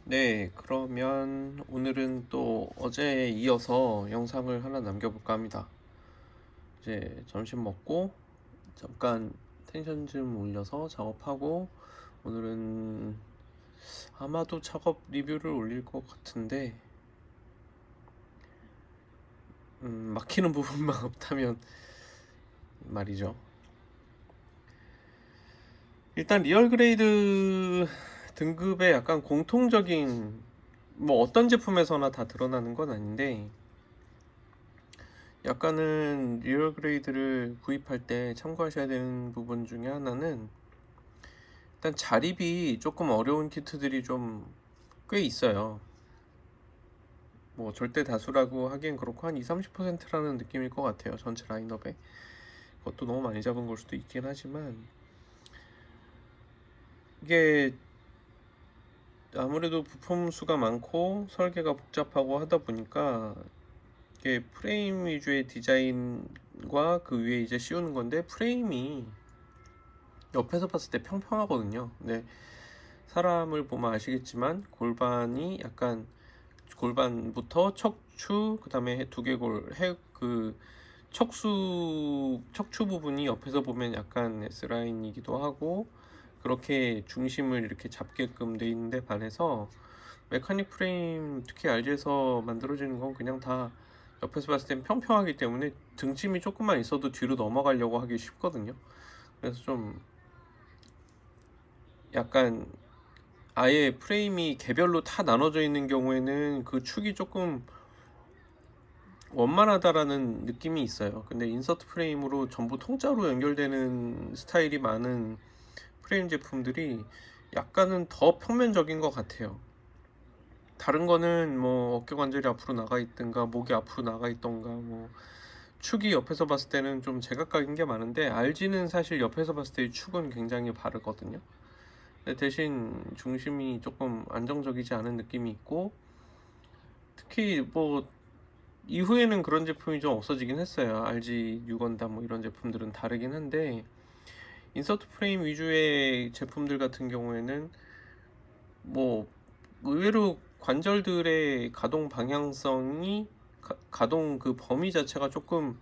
네, 그러면 오늘은 또 어제에 이어서 영상을 하나 남겨볼까 합니다. 이제 점심 먹고 잠깐 텐션 좀 올려서 작업하고 오늘은 아마도 작업 리뷰를 올릴 것 같은데 막히는 부분만 없다면 말이죠. 일단 리얼 그레이드 등급의 약간 공통적인 뭐 어떤 제품에서나 다 드러나는 건 아닌데 약간은 리얼 그레이드를 구입할 때 참고하셔야 되는 부분 중에 하나는 일단 자립이 조금 어려운 키트들이 좀 꽤 있어요. 뭐 절대 다수라고 하기엔 그렇고 한 20-30%라는 느낌일 것 같아요. 전체 라인업에. 그것도 너무 많이 잡은 걸 수도 있긴 하지만 이게 아무래도 부품 수가 많고 설계가 복잡하고 하다 보니까 이게 프레임 위주의 디자인과 그 위에 이제 씌우는 건데 프레임이 옆에서 봤을 때 평평하거든요. 근데 사람을 보면 아시겠지만 골반이 약간 골반부터 척추 그다음에 두개골 그 척추 부분이 옆에서 보면 약간 S라인이기도 하고 그렇게 중심을 이렇게 잡게끔 돼 있는데 반해서 메카닉 프레임 특히 RG에서 만들어지는 건 그냥 다 옆에서 봤을 땐 평평하기 때문에 등짐이 조금만 있어도 뒤로 넘어가려고 하기 쉽거든요. 그래서 좀 약간 아예 프레임이 개별로 다 나눠져 있는 경우에는 그 축이 조금 원만하다라는 느낌이 있어요. 근데 인서트 프레임으로 전부 통짜로 연결되는 스타일이 많은 프레임 제품들이 약간은 더 평면적인 것 같아요. 다른 거는 뭐 어깨 관절이 앞으로 나가 있든가 목이 앞으로 나가 있던가 뭐 축이 옆에서 봤을 때는 좀 제각각인 게 많은데 RG는 사실 옆에서 봤을 때 축은 굉장히 바르거든요. 대신 중심이 조금 안정적이지 않은 느낌이 있고 특히 뭐 이후에는 그런 제품이 좀 없어지긴 했어요. RG 6원단 뭐 이런 제품들은 다르긴 한데 인서트 프레임 위주의 제품들 같은 경우에는 뭐 의외로 관절들의 가동 방향성이 가동 그 범위 자체가 조금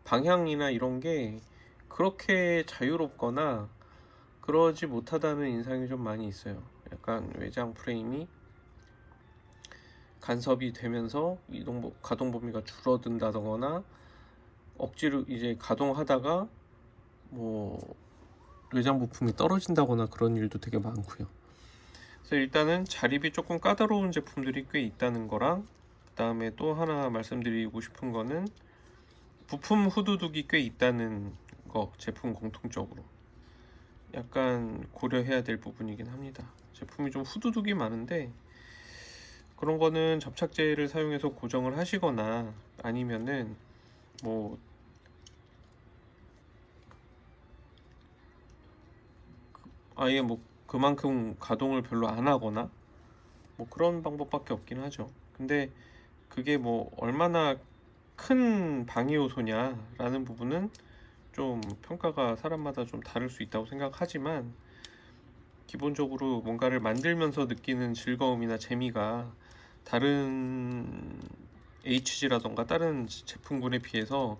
방향이나 이런 게 그렇게 자유롭거나 그러지 못하다는 인상이 좀 많이 있어요. 약간 외장 프레임이 간섭이 되면서 가동 범위가 줄어든다거나 억지로 이제 가동하다가 뭐 외장 부품이 떨어진다거나 그런 일도 되게 많고요. 그래서 일단은 자립이 조금 까다로운 제품들이 꽤 있다는 거랑 그 다음에 또 하나 말씀드리고 싶은 거는 부품 후두둑이 꽤 있다는 거 제품 공통적으로 약간 고려해야 될 부분이긴 합니다. 제품이 좀 후두둑이 많은데 그런 거는 접착제를 사용해서 고정을 하시거나 아니면은 뭐 아예 뭐 그만큼 가동을 별로 안 하거나 뭐 그런 방법밖에 없긴 하죠. 근데 그게 뭐 얼마나 큰 방해 요소냐라는 부분은 좀 평가가 사람마다 좀 다를 수 있다고 생각하지만 기본적으로 뭔가를 만들면서 느끼는 즐거움이나 재미가 다른 HG라던가 다른 제품군에 비해서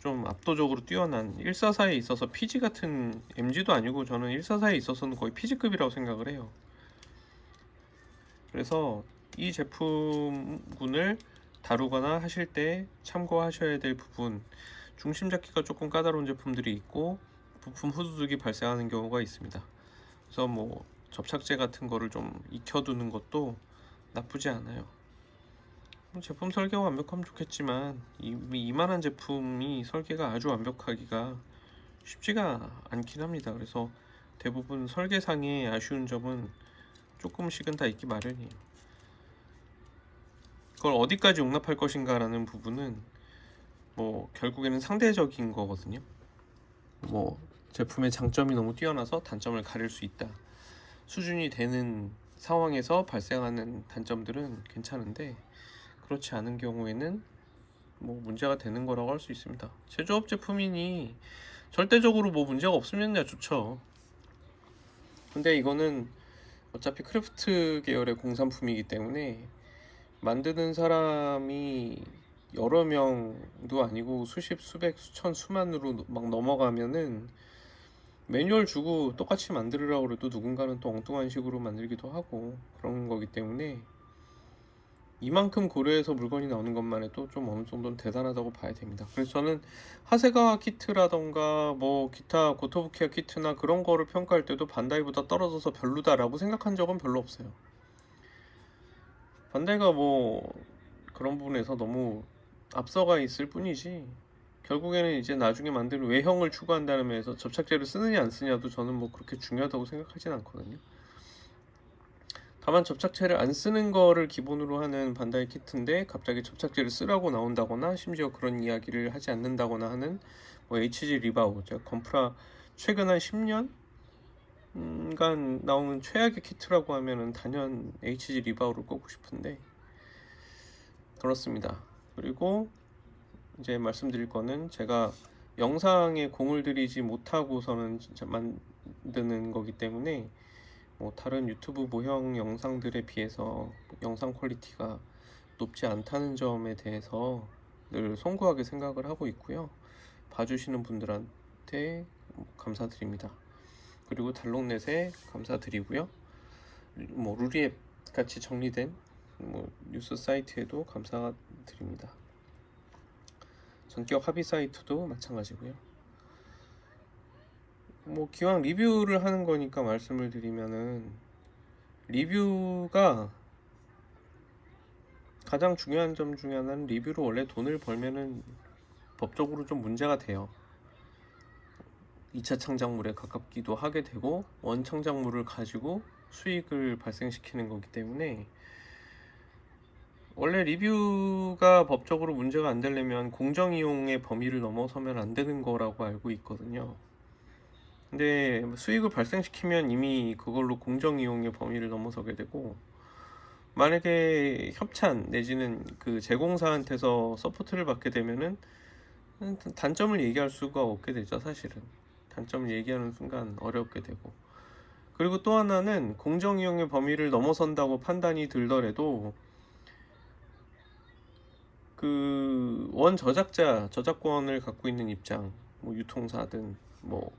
좀 압도적으로 뛰어난 144에 있어서 PG 같은 MG도 아니고 저는 144에 있어서는 거의 PG급이라고 생각을 해요. 그래서 이 제품군을 다루거나 하실 때 참고하셔야 될 부분 중심 잡기가 조금 까다로운 제품들이 있고 부품 후두둑이 발생하는 경우가 있습니다. 그래서 뭐 접착제 같은 거를 좀 익혀두는 것도 나쁘지 않아요. 제품 설계가 완벽하면 좋겠지만 이만한 제품이 설계가 아주 완벽하기가 쉽지가 않긴 합니다. 그래서 대부분 설계상의 아쉬운 점은 조금씩은 다 있기 마련이에요. 그걸 어디까지 용납할 것인가라는 부분은 뭐 결국에는 상대적인 거거든요. 뭐 제품의 장점이 너무 뛰어나서 단점을 가릴 수 있다 수준이 되는 상황에서 발생하는 단점들은 괜찮은데 그렇지 않은 경우에는 뭐 문제가 되는 거라고 할 수 있습니다. 제조업 제품이니 절대적으로 뭐 문제가 없으면야 좋죠. 근데 이거는 어차피 크래프트 계열의 공산품이기 때문에 만드는 사람이 여러 명도 아니고 수십, 수백, 수천, 수만으로 막 넘어가면은 매뉴얼 주고 똑같이 만들으라고 그래도 누군가는 또 엉뚱한 식으로 만들기도 하고 그런 거기 때문에 이만큼 고려해서 물건이 나오는 것만 해도 좀 어느 정도는 대단하다고 봐야 됩니다. 그래서 저는 하세가 키트라던가 뭐 기타 고토부키아 키트나 그런 거를 평가할 때도 반다이보다 떨어져서 별로다라고 생각한 적은 별로 없어요. 반다이가 뭐 그런 부분에서 너무 앞서가 있을 뿐이지 결국에는 이제 나중에 만드는 외형을 추구한다는 면에서 접착제를 쓰느냐 안 쓰냐도 저는 뭐 그렇게 중요하다고 생각하진 않거든요. 다만 접착제를 안 쓰는 거를 기본으로 하는 반다이 키트인데 갑자기 접착제를 쓰라고 나온다거나 심지어 그런 이야기를 하지 않는다거나 하는 뭐 HG 리바우, 제가 건프라 최근 한 10년간 나오는 최악의 키트라고 하면은 단연 HG 리바우를 꼽고 싶은데 그렇습니다. 그리고 이제 말씀드릴 거는 제가 영상에 공을 들이지 못하고서는 진짜 만드는 거기 때문에 뭐 다른 유튜브 모형 영상들에 비해서 영상 퀄리티가 높지 않다는 점에 대해서 늘 송구하게 생각을 하고 있고요. 봐주시는 분들한테 감사드립니다. 그리고 달롱넷에 감사드리고요. 뭐 루리앱 같이 정리된 뭐 뉴스 사이트에도 감사드립니다. 전격 합의 사이트도 마찬가지고요. 뭐 기왕 리뷰를 하는 거니까 말씀을 드리면은 리뷰가 가장 중요한 점 중에 하나는 리뷰로 원래 돈을 벌면은 법적으로 좀 문제가 돼요. 2차 창작물에 가깝기도 하게 되고 원 창작물을 가지고 수익을 발생시키는 거기 때문에 원래 리뷰가 법적으로 문제가 안 되려면 공정이용의 범위를 넘어서면 안 되는 거라고 알고 있거든요. 근데 수익을 발생시키면 이미 그걸로 공정이용의 범위를 넘어서게 되고 만약에 협찬 내지는 그 제공사한테서 서포트를 받게 되면은 단점을 얘기할 수가 없게 되죠. 사실은 단점을 얘기하는 순간 어렵게 되고 그리고 또 하나는 공정이용의 범위를 넘어선다고 판단이 들더라도 그 원 저작자 저작권을 갖고 있는 입장 뭐 유통사든 뭐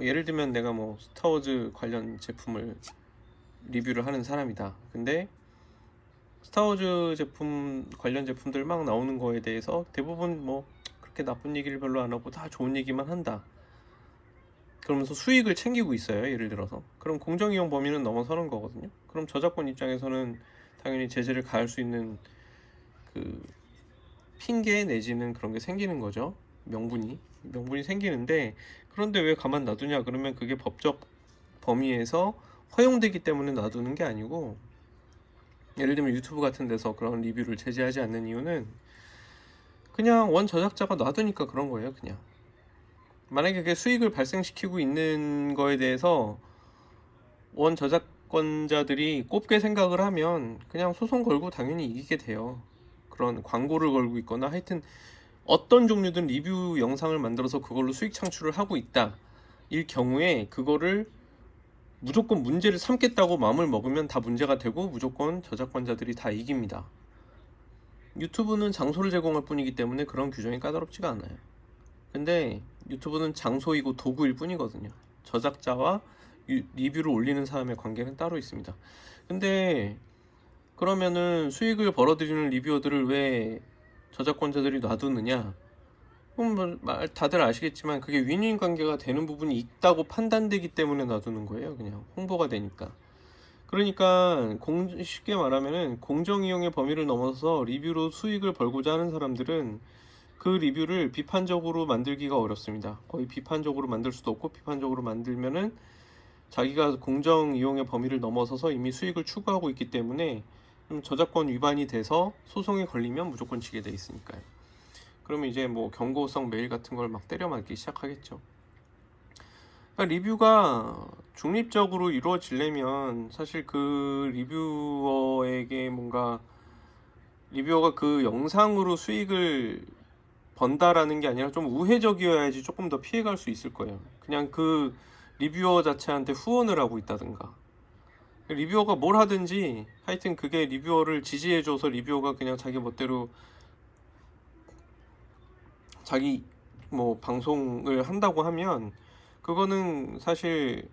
예를 들면 내가 뭐 스타워즈 관련 제품을 리뷰를 하는 사람이다. 근데 스타워즈 제품 관련 제품들 막 나오는 거에 대해서 대부분 뭐 그렇게 나쁜 얘기를 별로 안 하고 다 좋은 얘기만 한다. 그러면서 수익을 챙기고 있어요. 예를 들어서. 그럼 공정이용 범위는 넘어서는 거거든요. 그럼 저작권 입장에서는 당연히 제재를 가할 수 있는 그 핑계 내지는 그런 게 생기는 거죠. 명분이 생기는데 그런데 왜 가만 놔두냐 그러면 그게 법적 범위에서 허용되기 때문에 놔두는 게 아니고 예를 들면 유튜브 같은 데서 그런 리뷰를 제재하지 않는 이유는 그냥 원 저작자가 놔두니까 그런 거예요. 그냥 만약에 그게 수익을 발생시키고 있는 거에 대해서 원 저작권자들이 꼽게 생각을 하면 그냥 소송 걸고 당연히 이기게 돼요. 그런 광고를 걸고 있거나 하여튼 어떤 종류든 리뷰 영상을 만들어서 그걸로 수익 창출을 하고 있다 일 경우에 그거를 무조건 문제를 삼겠다고 마음을 먹으면 다 문제가 되고 무조건 저작권자들이 다 이깁니다. 유튜브는 장소를 제공할 뿐이기 때문에 그런 규정이 까다롭지가 않아요. 근데 유튜브는 장소이고 도구일 뿐이거든요. 저작자와 리뷰를 올리는 사람의 관계는 따로 있습니다. 근데 그러면은 수익을 벌어들이는 리뷰어들을 왜 저작권자들이 놔두느냐? 그럼 뭐 다들 아시겠지만 그게 윈윈 관계가 되는 부분이 있다고 판단되기 때문에 놔두는 거예요. 그냥 홍보가 되니까. 그러니까 쉽게 말하면은 공정이용의 범위를 넘어서 리뷰로 수익을 벌고자 하는 사람들은 그 리뷰를 비판적으로 만들기가 어렵습니다. 거의 비판적으로 만들 수도 없고 비판적으로 만들면은 자기가 공정이용의 범위를 넘어서서 이미 수익을 추구하고 있기 때문에 저작권 위반이 돼서 소송에 걸리면 무조건 지게 돼 있으니까요. 그러면 이제 뭐 경고성 메일 같은 걸 막 때려 맞기 시작하겠죠. 그러니까 리뷰가 중립적으로 이루어지려면 사실 그 리뷰어에게 뭔가 리뷰어가 그 영상으로 수익을 번다라는 게 아니라 좀 우회적이어야지 조금 더 피해갈 수 있을 거예요. 그냥 그 리뷰어 자체한테 후원을 하고 있다든가 리뷰어가 뭘 하든지 하여튼 그게 리뷰어를 지지해줘서 리뷰어가 그냥 자기 멋대로 자기 뭐 방송을 한다고 하면 그거는 사실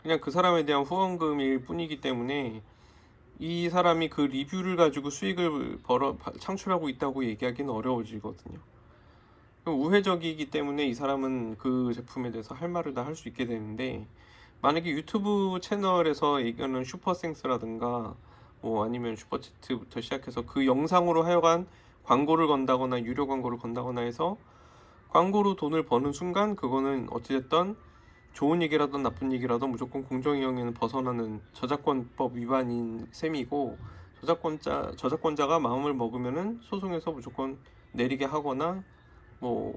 그냥 그 사람에 대한 후원금일 뿐이기 때문에 이 사람이 그 리뷰를 가지고 수익을 창출하고 있다고 얘기하기는 어려워지거든요. 우회적이기 때문에 이 사람은 그 제품에 대해서 할 말을 다 할 수 있게 되는데, 만약에 유튜브 채널에서 얘기하는 슈퍼생스라든가 뭐 아니면 슈퍼채트부터 시작해서 그 영상으로 하여간 광고를 건다거나 유료 광고를 건다거나 해서 광고로 돈을 버는 순간 그거는 어찌됐든 좋은 얘기라든 나쁜 얘기라든 무조건 공정의 영역에는 벗어나는 저작권법 위반인 셈이고, 저작권자가 마음을 먹으면은 소송에서 무조건 내리게 하거나 뭐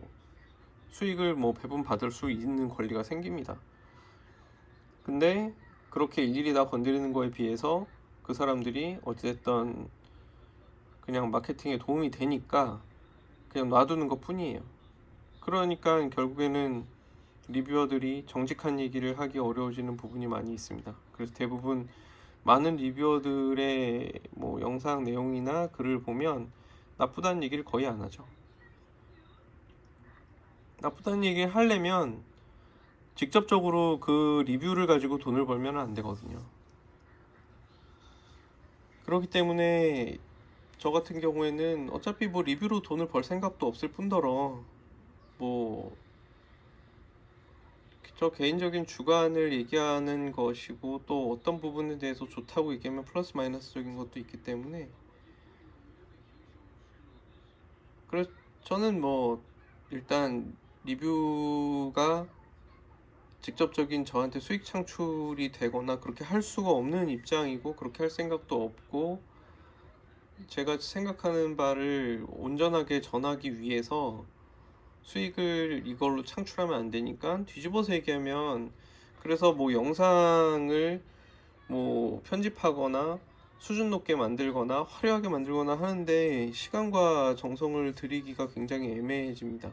수익을 뭐 배분 받을 수 있는 권리가 생깁니다. 근데 그렇게 일일이 다 건드리는 거에 비해서 그 사람들이 어찌됐든 그냥 마케팅에 도움이 되니까 그냥 놔두는 것 뿐이에요. 그러니까 결국에는 리뷰어들이 정직한 얘기를 하기 어려워지는 부분이 많이 있습니다. 그래서 대부분 많은 리뷰어들의 뭐 영상 내용이나 글을 보면 나쁘다는 얘기를 거의 안 하죠. 나쁘다는 얘기를 하려면 직접적으로 그 리뷰를 가지고 돈을 벌면 안 되거든요. 그렇기 때문에 저 같은 경우에는 어차피 뭐 리뷰로 돈을 벌 생각도 없을 뿐더러 뭐 저 개인적인 주관을 얘기하는 것이고 또 어떤 부분에 대해서 좋다고 얘기하면 플러스 마이너스적인 것도 있기 때문에, 그래서 저는 뭐 일단 리뷰가 직접적인 저한테 수익 창출이 되거나 그렇게 할 수가 없는 입장이고 그렇게 할 생각도 없고, 제가 생각하는 바를 온전하게 전하기 위해서 수익을 이걸로 창출하면 안 되니까 뒤집어서 얘기하면, 그래서 뭐 영상을 뭐 편집하거나 수준 높게 만들거나 화려하게 만들거나 하는데 시간과 정성을 들이기가 굉장히 애매해집니다.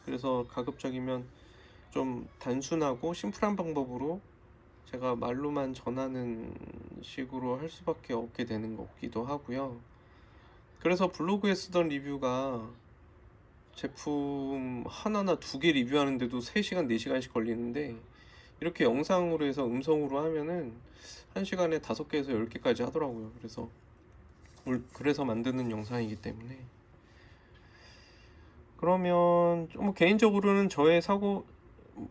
그래서 가급적이면 좀 단순하고 심플한 방법으로 제가 말로만 전하는 식으로 할 수밖에 없게 되는 거기도 하고요. 그래서 블로그에 쓰던 리뷰가 제품 하나나 두 개 리뷰하는데도 3시간, 4시간씩 걸리는데 이렇게 영상으로 해서 음성으로 하면은 1시간에 5개에서 10개까지 하더라고요. 그래서 만드는 영상이기 때문에. 그러면 좀 개인적으로는 저의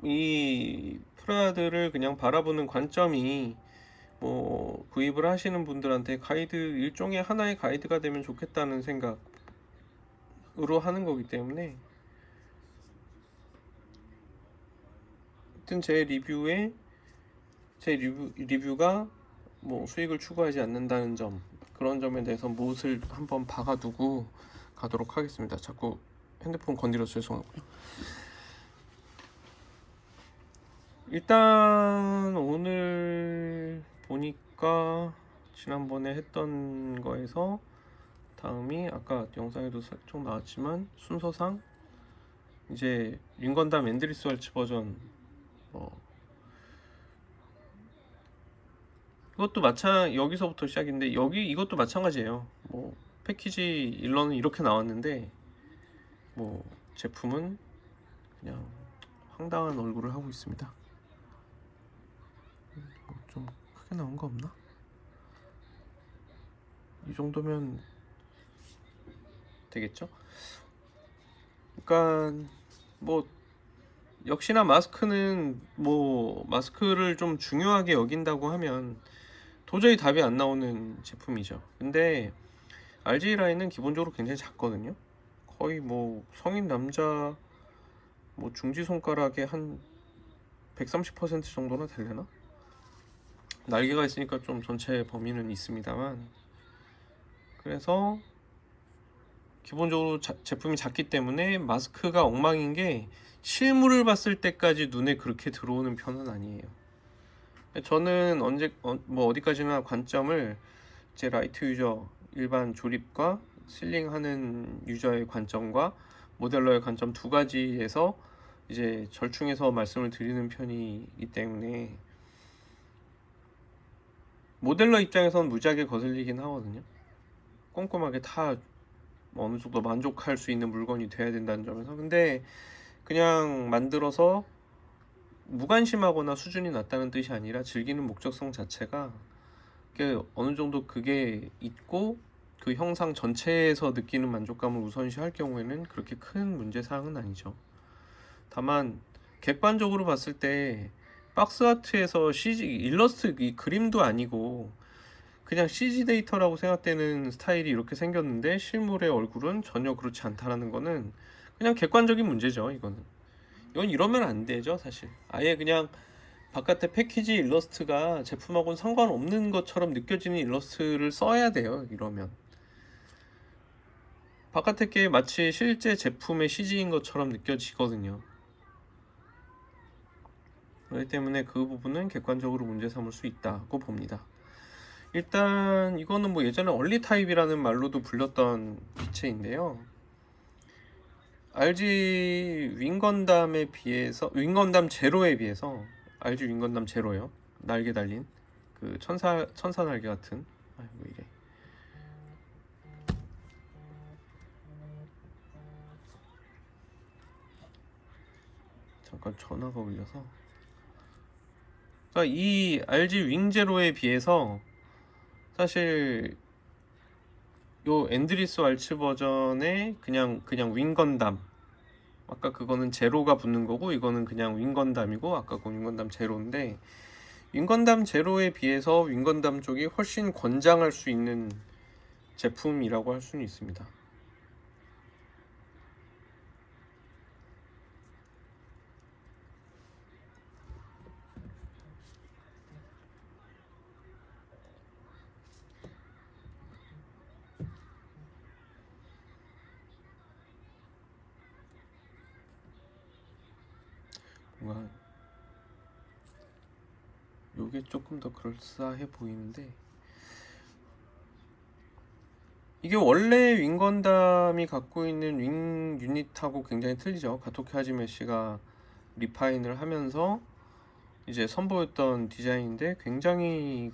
이 프라드를 그냥 바라보는 관점이 뭐 구입을 하시는 분들한테 일종의 하나의 가이드가 되면 좋겠다는 생각으로 하는 거기 때문에, 하여튼 제 리뷰가 뭐 수익을 추구하지 않는다는 점, 그런 점에 대해서 못을 한번 박아두고 가도록 하겠습니다. 자꾸 핸드폰 건드려서 죄송하고요. 일단 오늘 보니까 지난번에 했던 거에서 다음이 아까 영상에도 살짝 나왔지만 순서상 이제 윙건담 앤드리스 왈츠 버전, 이것도 여기서부터 시작인데 이것도 마찬가지예요. 뭐 패키지 일러는 이렇게 나왔는데 뭐 제품은 그냥 황당한 얼굴을 하고 있습니다. 좀 크게 나온 거 없나? 이 정도면 되겠죠? 그러니까 뭐 역시나 마스크를 좀 중요하게 여긴다고 하면 도저히 답이 안 나오는 제품이죠. 근데 RJ 라인은 기본적으로 굉장히 작거든요. 거의 뭐 성인 남자 뭐 중지 손가락의 한 130% 정도나 되려나? 날개가 있으니까 좀 전체 범위는 있습니다만, 그래서 기본적으로 제품이 작기 때문에 마스크가 엉망인 게 실물을 봤을 때까지 눈에 그렇게 들어오는 편은 아니에요. 저는 뭐 어디까지나 관점을 제 라이트 유저 일반 조립과 실링하는 유저의 관점과 모델러의 관점 두 가지에서 이제 절충해서 말씀을 드리는 편이기 때문에, 모델러 입장에선 무지하게 거슬리긴 하거든요. 꼼꼼하게 다 어느 정도 만족할 수 있는 물건이 돼야 된다는 점에서. 근데 그냥 만들어서 무관심하거나 수준이 낮다는 뜻이 아니라 즐기는 목적성 자체가 어느 정도 그게 있고 그 형상 전체에서 느끼는 만족감을 우선시할 경우에는 그렇게 큰 문제사항은 아니죠. 다만 객관적으로 봤을 때 박스 아트에서 CG 일러스트 이 그림도 아니고 그냥 CG 데이터라고 생각되는 스타일이 이렇게 생겼는데 실물의 얼굴은 전혀 그렇지 않다라는 거는 그냥 객관적인 문제죠. 이건 이러면 안 되죠, 사실. 아예 그냥 바깥에 패키지 일러스트가 제품하고는 상관없는 것처럼 느껴지는 일러스트를 써야 돼요. 이러면 바깥에 게 마치 실제 제품의 CG인 것처럼 느껴지거든요. 그렇기 때문에 그 부분은 객관적으로 문제 삼을 수 있다고 봅니다. 일단 이거는 뭐 예전에 얼리 타입이라는 말로도 불렸던 기체인데요. RG 윙건담에 비해서 윙건담 제로에 비해서 RG 윙건담 제로요. 날개 달린 그 천사 날개 같은. 아이고 이게 잠깐 전화가 울려서. 그러니까 이 RG 윙 제로에 비해서 사실 요 엔드리스 왈츠 버전의 그냥 윙건담, 아까 그거는 제로가 붙는 거고 이거는 그냥 윙건담이고 아까 그 윙건담 제로인데, 윙건담 제로에 비해서 윙건담 쪽이 훨씬 권장할 수 있는 제품이라고 할 수는 있습니다. 뭔가 요게 조금 더 그럴싸해 보이는데, 이게 원래 윙건담이 갖고 있는 윙 유닛하고 굉장히 틀리죠. 가토키 하지메 씨가 리파인을 하면서 이제 선보였던 디자인인데 굉장히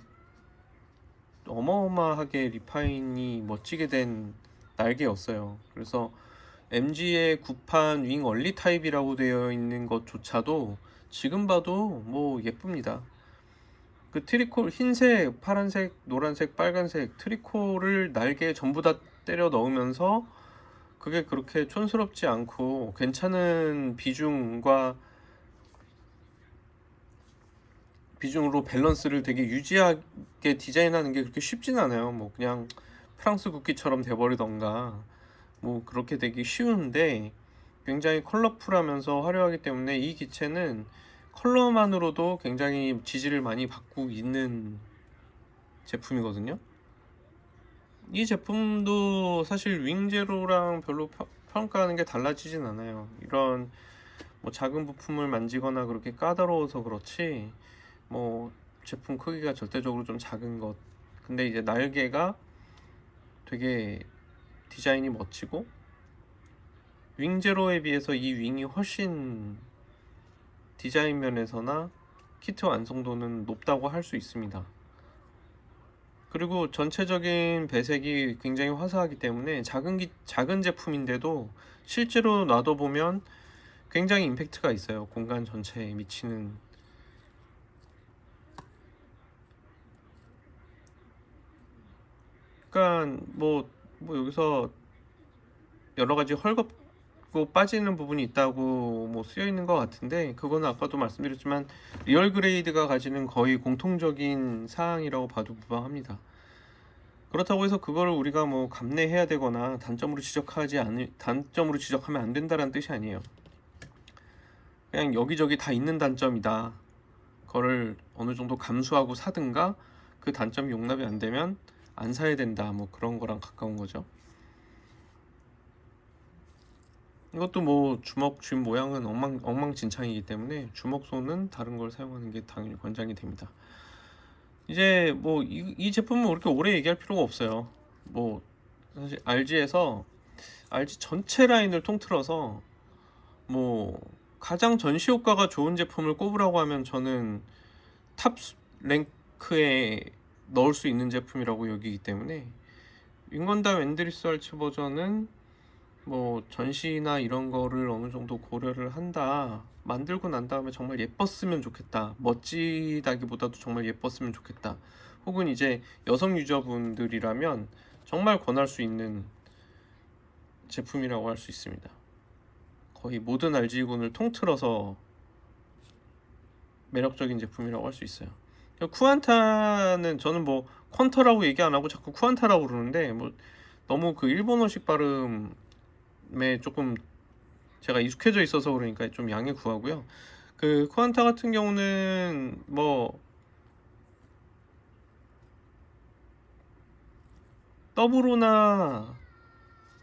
어마어마하게 리파인이 멋지게 된 날개였어요. 그래서 MG의 구판 윙 얼리 타입이라고 되어 있는 것조차도 지금 봐도 뭐 예쁩니다. 그 트리콜 흰색, 파란색, 노란색, 빨간색 트리콜을 날개에 전부 다 때려 넣으면서 그게 그렇게 촌스럽지 않고 괜찮은 비중으로 밸런스를 되게 유지하게 디자인하는 게 그렇게 쉽진 않아요. 뭐 그냥 프랑스 국기처럼 돼버리던가 뭐 그렇게 되기 쉬운데, 굉장히 컬러풀하면서 화려하기 때문에 이 기체는 컬러만으로도 굉장히 지지를 많이 받고 있는 제품이거든요. 이 제품도 사실 윙제로랑 별로 평가하는 게 달라지진 않아요. 이런 뭐 작은 부품을 만지거나 그렇게 까다로워서 그렇지 뭐 제품 크기가 절대적으로 좀 작은 것. 근데 이제 날개가 되게 디자인이 멋지고 윙제로에 비해서 이 윙이 훨씬 디자인 면에서나 키트 완성도는 높다고 할 수 있습니다. 그리고 전체적인 배색이 굉장히 화사하기 때문에 작은 제품인데도 실제로 놔둬보면 굉장히 임팩트가 있어요. 공간 전체에 미치는. 그러니까 뭐 여기서 여러 가지 헐겁고 빠지는 부분이 있다고 뭐 쓰여 있는 것 같은데, 그거는 아까도 말씀드렸지만 리얼 그레이드가 가지는 거의 공통적인 사항이라고 봐도 무방합니다. 그렇다고 해서 그거를 우리가 뭐 감내해야 되거나 단점으로 지적하면 안 된다는 뜻이 아니에요. 그냥 여기저기 다 있는 단점이다. 그거를 어느 정도 감수하고 사든가, 그 단점이 용납이 안 되면 안 사야 된다. 뭐 그런 거랑 가까운 거죠. 이것도 뭐 주먹 모양은 엉망진창이기 때문에 주먹손은 다른 걸 사용하는 게 당연히 권장이 됩니다. 이제 뭐 이 제품은 그렇게 오래 얘기할 필요가 없어요. 뭐 사실 RG 전체 라인을 통틀어서 뭐 가장 전시 효과가 좋은 제품을 꼽으라고 하면 저는 탑 랭크의 넣을 수 있는 제품이라고 여기기 때문에 윙건담 앤드리스 알츠 버전은 뭐 전시나 이런 거를 어느 정도 고려를 한다. 만들고 난 다음에 정말 예뻤으면 좋겠다. 멋지다기보다도 정말 예뻤으면 좋겠다. 혹은 이제 여성 유저분들이라면 정말 권할 수 있는 제품이라고 할 수 있습니다. 거의 모든 RG군을 통틀어서 매력적인 제품이라고 할 수 있어요. 쿠안타는 저는 뭐 퀀터라고 얘기 안 하고 자꾸 쿠안타라고 그러는데 뭐 너무 그 일본어식 발음에 조금 제가 익숙해져 있어서 그러니까 좀 양해 구하고요. 그 쿠안타 같은 경우는 뭐 더블로나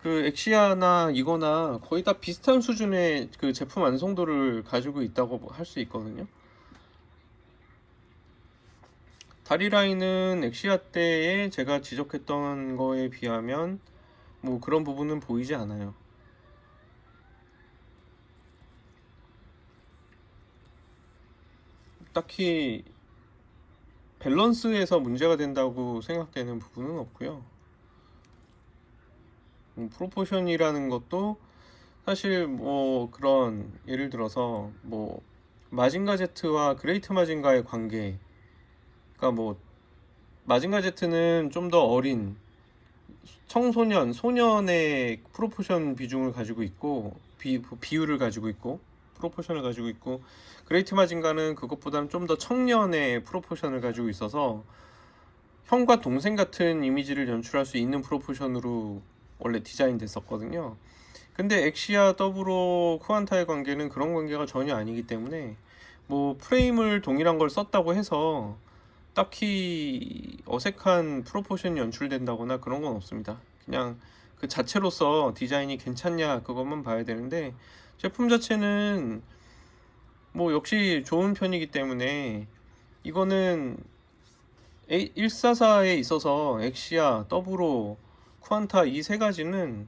그 엑시아나 이거나 거의 다 비슷한 수준의 그 제품 완성도를 가지고 있다고 할 수 있거든요. 다리 라인은 엑시아 때에 제가 지적했던 거에 비하면 뭐 그런 부분은 보이지 않아요. 딱히 밸런스에서 문제가 된다고 생각되는 부분은 없고요. 프로포션이라는 것도 사실 뭐 그런 예를 들어서 뭐 마징가 제트와 그레이트 마징가의 관계, 그러니까 뭐 마징가 제트는 좀 더 어린 청소년, 소년의 프로포션 비중을 가지고 있고 비율을 가지고 있고 프로포션을 가지고 있고, 그레이트 마징가는 그것보다는 좀 더 청년의 프로포션을 가지고 있어서 형과 동생 같은 이미지를 연출할 수 있는 프로포션으로 원래 디자인 됐었거든요. 근데 엑시아 더불어 쿠안타의 관계는 그런 관계가 전혀 아니기 때문에 뭐 프레임을 동일한 걸 썼다고 해서 딱히 어색한 프로포션이 연출된다거나 그런 건 없습니다. 그냥 그 자체로서 디자인이 괜찮냐 그것만 봐야 되는데, 제품 자체는 뭐 역시 좋은 편이기 때문에 이거는 144에 있어서 엑시아, 더불어, 쿠안타 이 세 가지는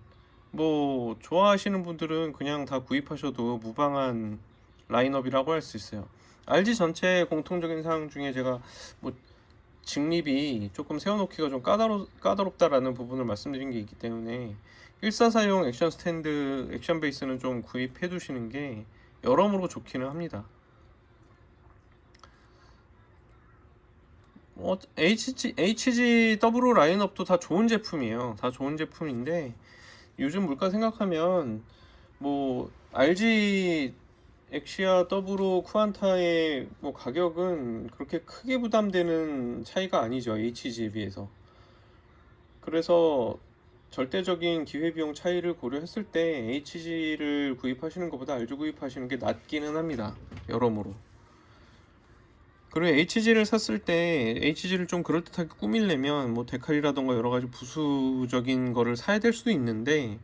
뭐 좋아하시는 분들은 그냥 다 구입하셔도 무방한 라인업이라고 할 수 있어요. RG 전체 공통적인 사항 중에 제가 뭐 직립이 조금 세워놓기가 좀 까다롭다라는 부분을 말씀드린 게 있기 때문에 144용 액션 스탠드, 액션 베이스는 좀 구입해 두시는 게 여러모로 좋기는 합니다. HGW 라인업도 다 좋은 제품이에요. 다 좋은 제품인데 요즘 물가 생각하면 뭐 RG 엑시아 더블로 쿠안타의 뭐 가격은 그렇게 크게 부담되는 차이가 아니죠, HG에 비해서. 그래서 절대적인 기회비용 차이를 고려했을 때 HG를 구입하시는 것보다 RG 구입하시는 게 낫기는 합니다, 여러모로. 그리고 HG를 샀을 때 HG를 좀 그럴듯하게 꾸밀려면 뭐 데칼이라던가 여러 가지 부수적인 거를 사야 될 수도 있는데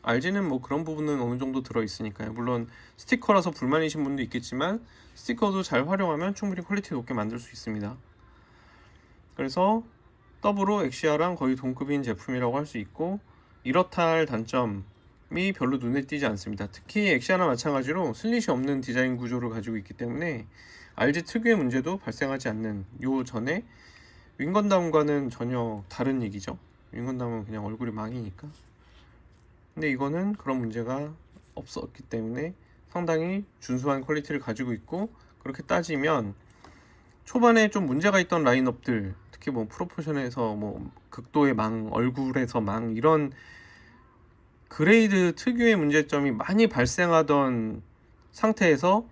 RG는 뭐 그런 부분은 어느 정도 들어 있으니까요. 물론 스티커라서 불만이신 분도 있겠지만 스티커도 잘 활용하면 충분히 퀄리티 높게 만들 수 있습니다. 그래서 더블로 엑시아랑 거의 동급인 제품이라고 할 수 있고, 이렇다 할 단점이 별로 눈에 띄지 않습니다. 특히 엑시아나 마찬가지로 슬릿이 없는 디자인 구조를 가지고 있기 때문에 RG 특유의 문제도 발생하지 않는, 요 전에 윙건담과는 전혀 다른 얘기죠. 윙건담은 그냥 얼굴이 망이니까. 근데 이거는 그런 문제가 없었기 때문에 상당히 준수한 퀄리티를 가지고 있고, 그렇게 따지면 초반에 좀 문제가 있던 라인업들, 특히 뭐 프로포션에서 뭐 극도의 망, 얼굴에서 망, 이런 그레이드 특유의 문제점이 많이 발생하던 상태에서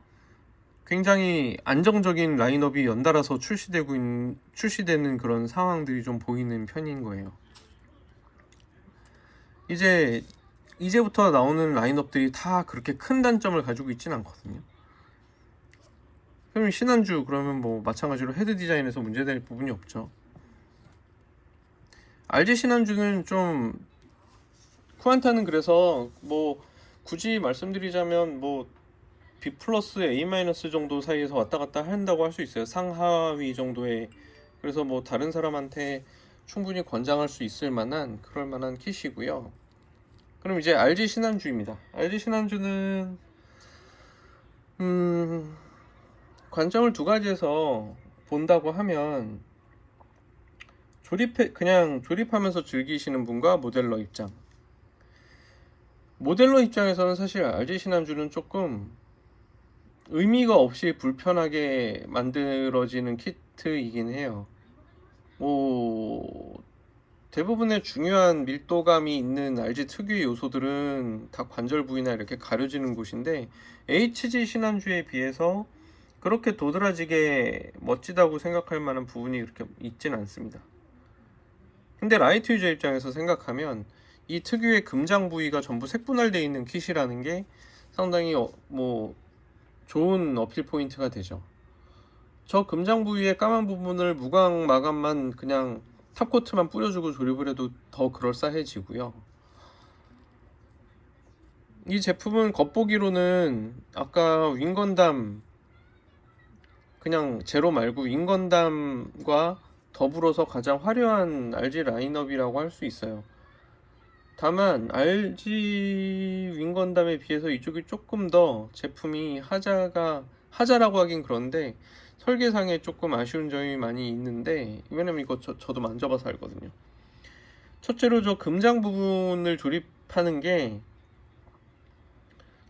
굉장히 안정적인 라인업이 연달아서 출시되는 그런 상황들이 좀 보이는 편인 거예요. 이제부터 나오는 라인업들이 다 그렇게 큰 단점을 가지고 있지는 않거든요. 그럼 신한주 그러면 뭐 마찬가지로 헤드 디자인에서 문제될 부분이 없죠. RG 신한주는 좀, 쿠안타는 그래서 뭐 굳이 말씀드리자면 뭐 B 플러스 A 마이너스 정도 사이에서 왔다 갔다 한다고 할 수 있어요. 상하위 정도의. 그래서 뭐 다른 사람한테 충분히 권장할 수 있을 만한 그럴 만한 킷이고요. 그럼 이제 RG 신한주입니다. RG 신한주는 관점을 두 가지에서 본다고 하면 그냥 조립하면서 즐기시는 분과 모델러 입장. 모델러 입장에서는 사실 RG 신한줄은 조금 의미가 없이 불편하게 만들어지는 키트이긴 해요. 뭐 대부분의 중요한 밀도감이 있는 RG 특유의 요소들은 다 관절 부위나 이렇게 가려지는 곳인데, HG 신한주에 비해서 그렇게 도드라지게 멋지다고 생각할 만한 부분이 그렇게 있진 않습니다. 근데 라이트 유저 입장에서 생각하면 이 특유의 금장 부위가 전부 색분할되어 있는 킷이라는 게 상당히 뭐 좋은 어필 포인트가 되죠. 저 금장 부위의 까만 부분을 무광 마감만 그냥 탑코트만 뿌려주고 조립을 해도 더 그럴싸해지고요. 이 제품은 겉보기로는 아까 윙건담, 그냥 제로 말고 윙건담과 더불어서 가장 화려한 RG 라인업이라고 할 수 있어요. 다만 RG 윙건담에 비해서 이쪽이 조금 더 제품이 하자라고 하긴 그런데 설계상에 조금 아쉬운 점이 많이 있는데, 왜냐면 이거 저도 만져봐서 알거든요. 첫째로 저 금장 부분을 조립하는 게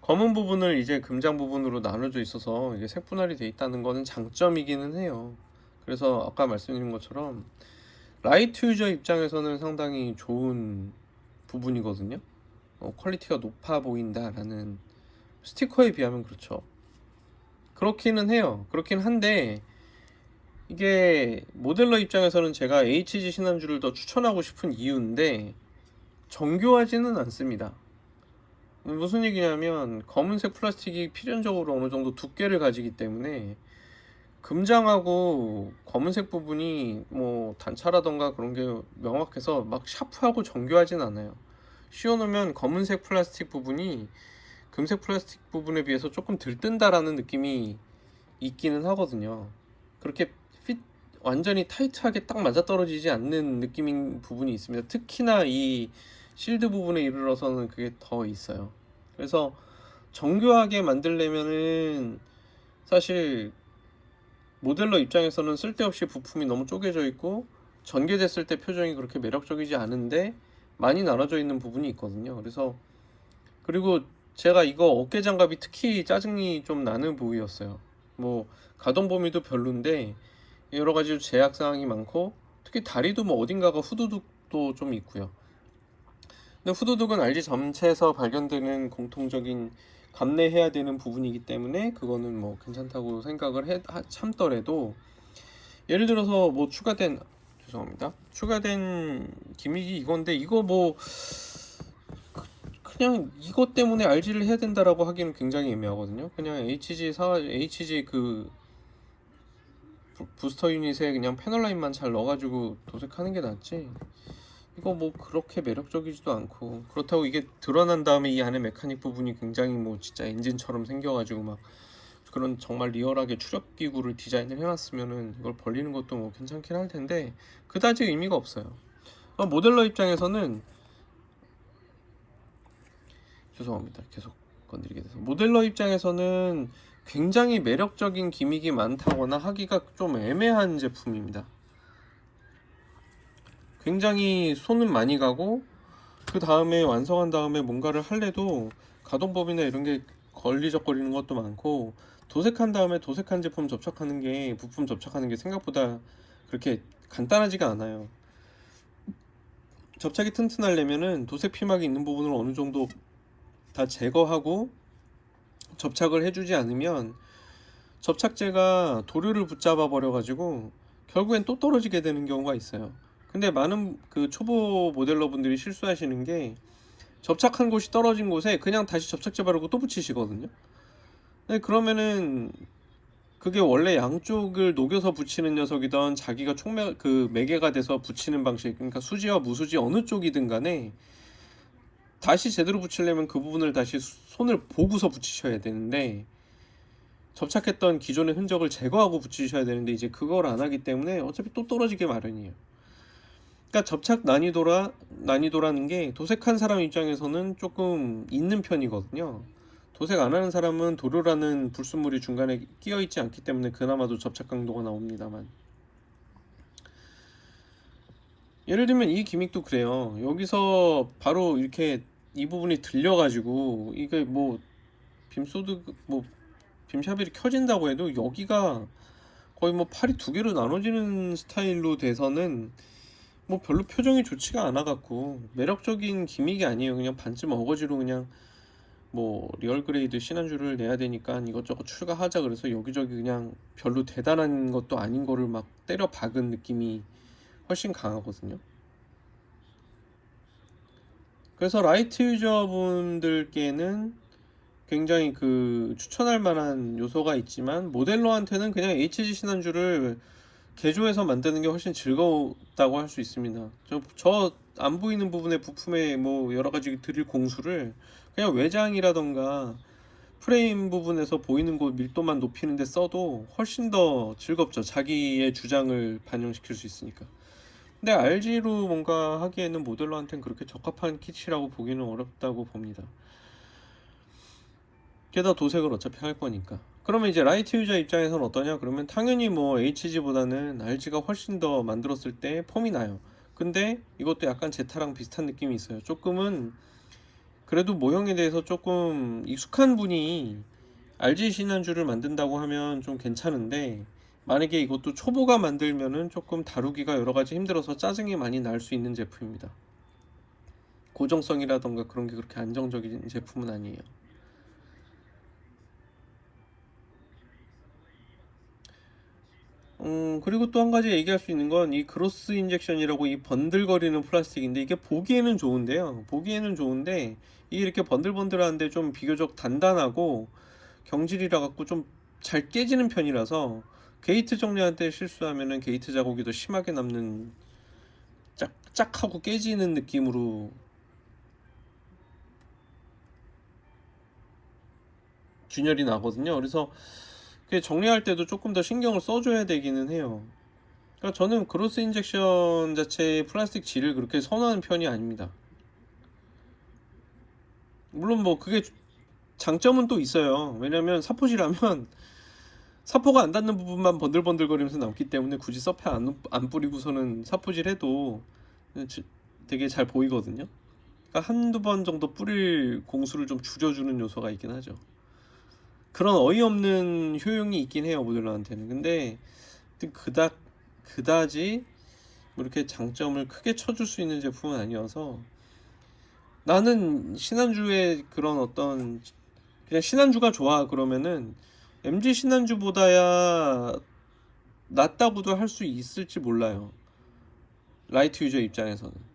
검은 부분을 이제 금장 부분으로 나눠져 있어서 이게 색분할이 돼 있다는 거는 장점이기는 해요. 그래서 아까 말씀드린 것처럼 라이트 유저 입장에서는 상당히 좋은 부분이거든요. 퀄리티가 높아 보인다라는, 스티커에 비하면 그렇죠. 그렇기는 해요. 그렇긴 한데 이게 모델러 입장에서는 제가 HG 신한줄을 더 추천하고 싶은 이유인데 정교하지는 않습니다. 무슨 얘기냐면 검은색 플라스틱이 필연적으로 어느 정도 두께를 가지기 때문에 금장하고 검은색 부분이 뭐 단차라던가 그런 게 명확해서 막 샤프하고 정교하진 않아요. 씌워놓으면 검은색 플라스틱 부분이 금색 플라스틱 부분에 비해서 조금 들뜬다라는 느낌이 있기는 하거든요. 그렇게 완전히 타이트하게 딱 맞아떨어지지 않는 느낌인 부분이 있습니다. 특히나 이 실드 부분에 이르러서는 그게 더 있어요. 그래서 정교하게 만들려면은 사실 모델러 입장에서는 쓸데없이 부품이 너무 쪼개져 있고 전개됐을 때 표정이 그렇게 매력적이지 않은데 많이 나눠져 있는 부분이 있거든요. 그리고 제가 이거 어깨 장갑이 특히 짜증이 좀 나는 부위였어요. 뭐 가동 범위도 별론데 여러 가지 제약 사항이 많고, 특히 다리도 뭐 어딘가가 후두둑도 좀 있고요. 근데 후두둑은 RG 전체에서 발견되는 공통적인 감내해야 되는 부분이기 때문에 그거는 뭐 괜찮다고 생각을 참더라도, 예를 들어서 뭐 추가된 기믹이 이건데 이거 뭐 그냥 이것 때문에 RG를 해야 된다라고 하기는 굉장히 애매하거든요. 그냥 HG 그 부스터 유닛에 그냥 패널라인만 잘 넣어가지고 도색하는 게 낫지, 이거 뭐 그렇게 매력적이지도 않고, 그렇다고 이게 드러난 다음에 이 안에 메카닉 부분이 굉장히 뭐 진짜 엔진처럼 생겨가지고 막 그런 정말 리얼하게 추력 기구를 디자인을 해놨으면은 이걸 벌리는 것도 뭐 괜찮긴 할 텐데 그다지 의미가 없어요. 모델러 입장에서는, 죄송합니다, 계속 건드리게 돼서, 모델러 입장에서는 굉장히 매력적인 기믹이 많다거나 하기가 좀 애매한 제품입니다. 굉장히 손은 많이 가고 그 다음에 완성한 다음에 뭔가를 할래도 가동법이나 이런 게 걸리적거리는 것도 많고, 도색한 다음에 도색한 제품 부품 접착하는 게 생각보다 그렇게 간단하지가 않아요. 접착이 튼튼하려면은 도색 피막이 있는 부분을 어느 정도 다 제거하고 접착을 해주지 않으면 접착제가 도료를 붙잡아 버려 가지고 결국엔 또 떨어지게 되는 경우가 있어요. 근데 많은 그 초보 모델러 분들이 실수하시는 게 접착한 곳이 떨어진 곳에 그냥 다시 접착제 바르고 또 붙이시거든요. 근데 그러면은 그게 원래 양쪽을 녹여서 붙이는 녀석이던 자기가 매개가 돼서 붙이는 방식, 그러니까 수지와 무수지 어느 쪽이든 간에 다시 제대로 붙이려면 그 부분을 다시 손을 보고서 붙이셔야 되는데, 접착했던 기존의 흔적을 제거하고 붙이셔야 되는데 이제 그걸 안 하기 때문에 어차피 또 떨어지게 마련이에요. 그러니까 접착 난이도라는 게 도색한 사람 입장에서는 조금 있는 편이거든요. 도색 안 하는 사람은 도료라는 불순물이 중간에 끼어 있지 않기 때문에 그나마도 접착 강도가 나옵니다만, 예를 들면 이 기믹도 그래요. 여기서 바로 이렇게 이 부분이 들려가지고 이게 뭐 빔소드 뭐 빔샤벨이 켜진다고 해도 여기가 거의 뭐 팔이 두 개로 나눠지는 스타일로 돼서는 뭐 별로 표정이 좋지가 않아 갖고 매력적인 기믹이 아니에요. 그냥 반쯤 어거지로 그냥 뭐 리얼 그레이드 신한줄을 내야 되니까 이것저것 추가하자 그래서 여기저기 그냥 별로 대단한 것도 아닌 거를 막 때려 박은 느낌이 훨씬 강하거든요. 그래서 라이트 유저분들께는 굉장히 그 추천할 만한 요소가 있지만 모델러한테는 그냥 HG 신한줄을 개조해서 만드는 게 훨씬 즐거웠다고 할 수 있습니다. 저 안 보이는 부분의 부품에 뭐 여러 가지 드릴 공수를 그냥 외장이라던가 프레임 부분에서 보이는 곳 밀도만 높이는 데 써도 훨씬 더 즐겁죠. 자기의 주장을 반영시킬 수 있으니까. 근데 RG로 뭔가 하기에는 모델러한테는 그렇게 적합한 킷이라고 보기는 어렵다고 봅니다. 게다가 도색을 어차피 할 거니까. 그러면 이제 라이트 유저 입장에서는 어떠냐? 그러면 당연히 뭐 HG보다는 RG가 훨씬 더 만들었을 때 폼이 나요. 근데 이것도 약간 제타랑 비슷한 느낌이 있어요. 조금은 그래도 모형에 대해서 조금 익숙한 분이 RG 신한줄을 만든다고 하면 좀 괜찮은데 만약에 이것도 초보가 만들면은 조금 다루기가 여러 가지 힘들어서 짜증이 많이 날 수 있는 제품입니다. 고정성이라던가 그런 게 그렇게 안정적인 제품은 아니에요. 그리고 또 한 가지 얘기할 수 있는 건 이 그로스 인젝션이라고 이 번들거리는 플라스틱인데 이게 보기에는 좋은데요. 보기에는 좋은데 이게 이렇게 번들번들한데 좀 비교적 단단하고 경질이라 갖고 좀 잘 깨지는 편이라서 게이트 정리할 때 실수하면은 게이트 자국이 더 심하게 남는 짝짝하고 깨지는 느낌으로 균열이 나거든요. 그래서 정리할 때도 조금 더 신경을 써줘야 되기는 해요. 그러니까 저는 그로스 인젝션 자체의 플라스틱 질을 그렇게 선호하는 편이 아닙니다. 물론 뭐 그게 장점은 또 있어요. 왜냐면 사포질하면 사포가 안 닿는 부분만 번들번들거리면서 남기 때문에 굳이 서페 안 뿌리고서는 사포질 해도 되게 잘 보이거든요. 그러니까 한두 번 정도 뿌릴 공수를 좀 줄여주는 요소가 있긴 하죠. 그런 어이없는 효용이 있긴 해요, 모듈러한테는. 근데 그다지 뭐 이렇게 장점을 크게 쳐줄 수 있는 제품은 아니어서 나는 신한주의 그런 어떤 그냥 신한주가 좋아 그러면은 MG 신한주보다야 낫다고도 할 수 있을지 몰라요. 라이트 유저 입장에서는.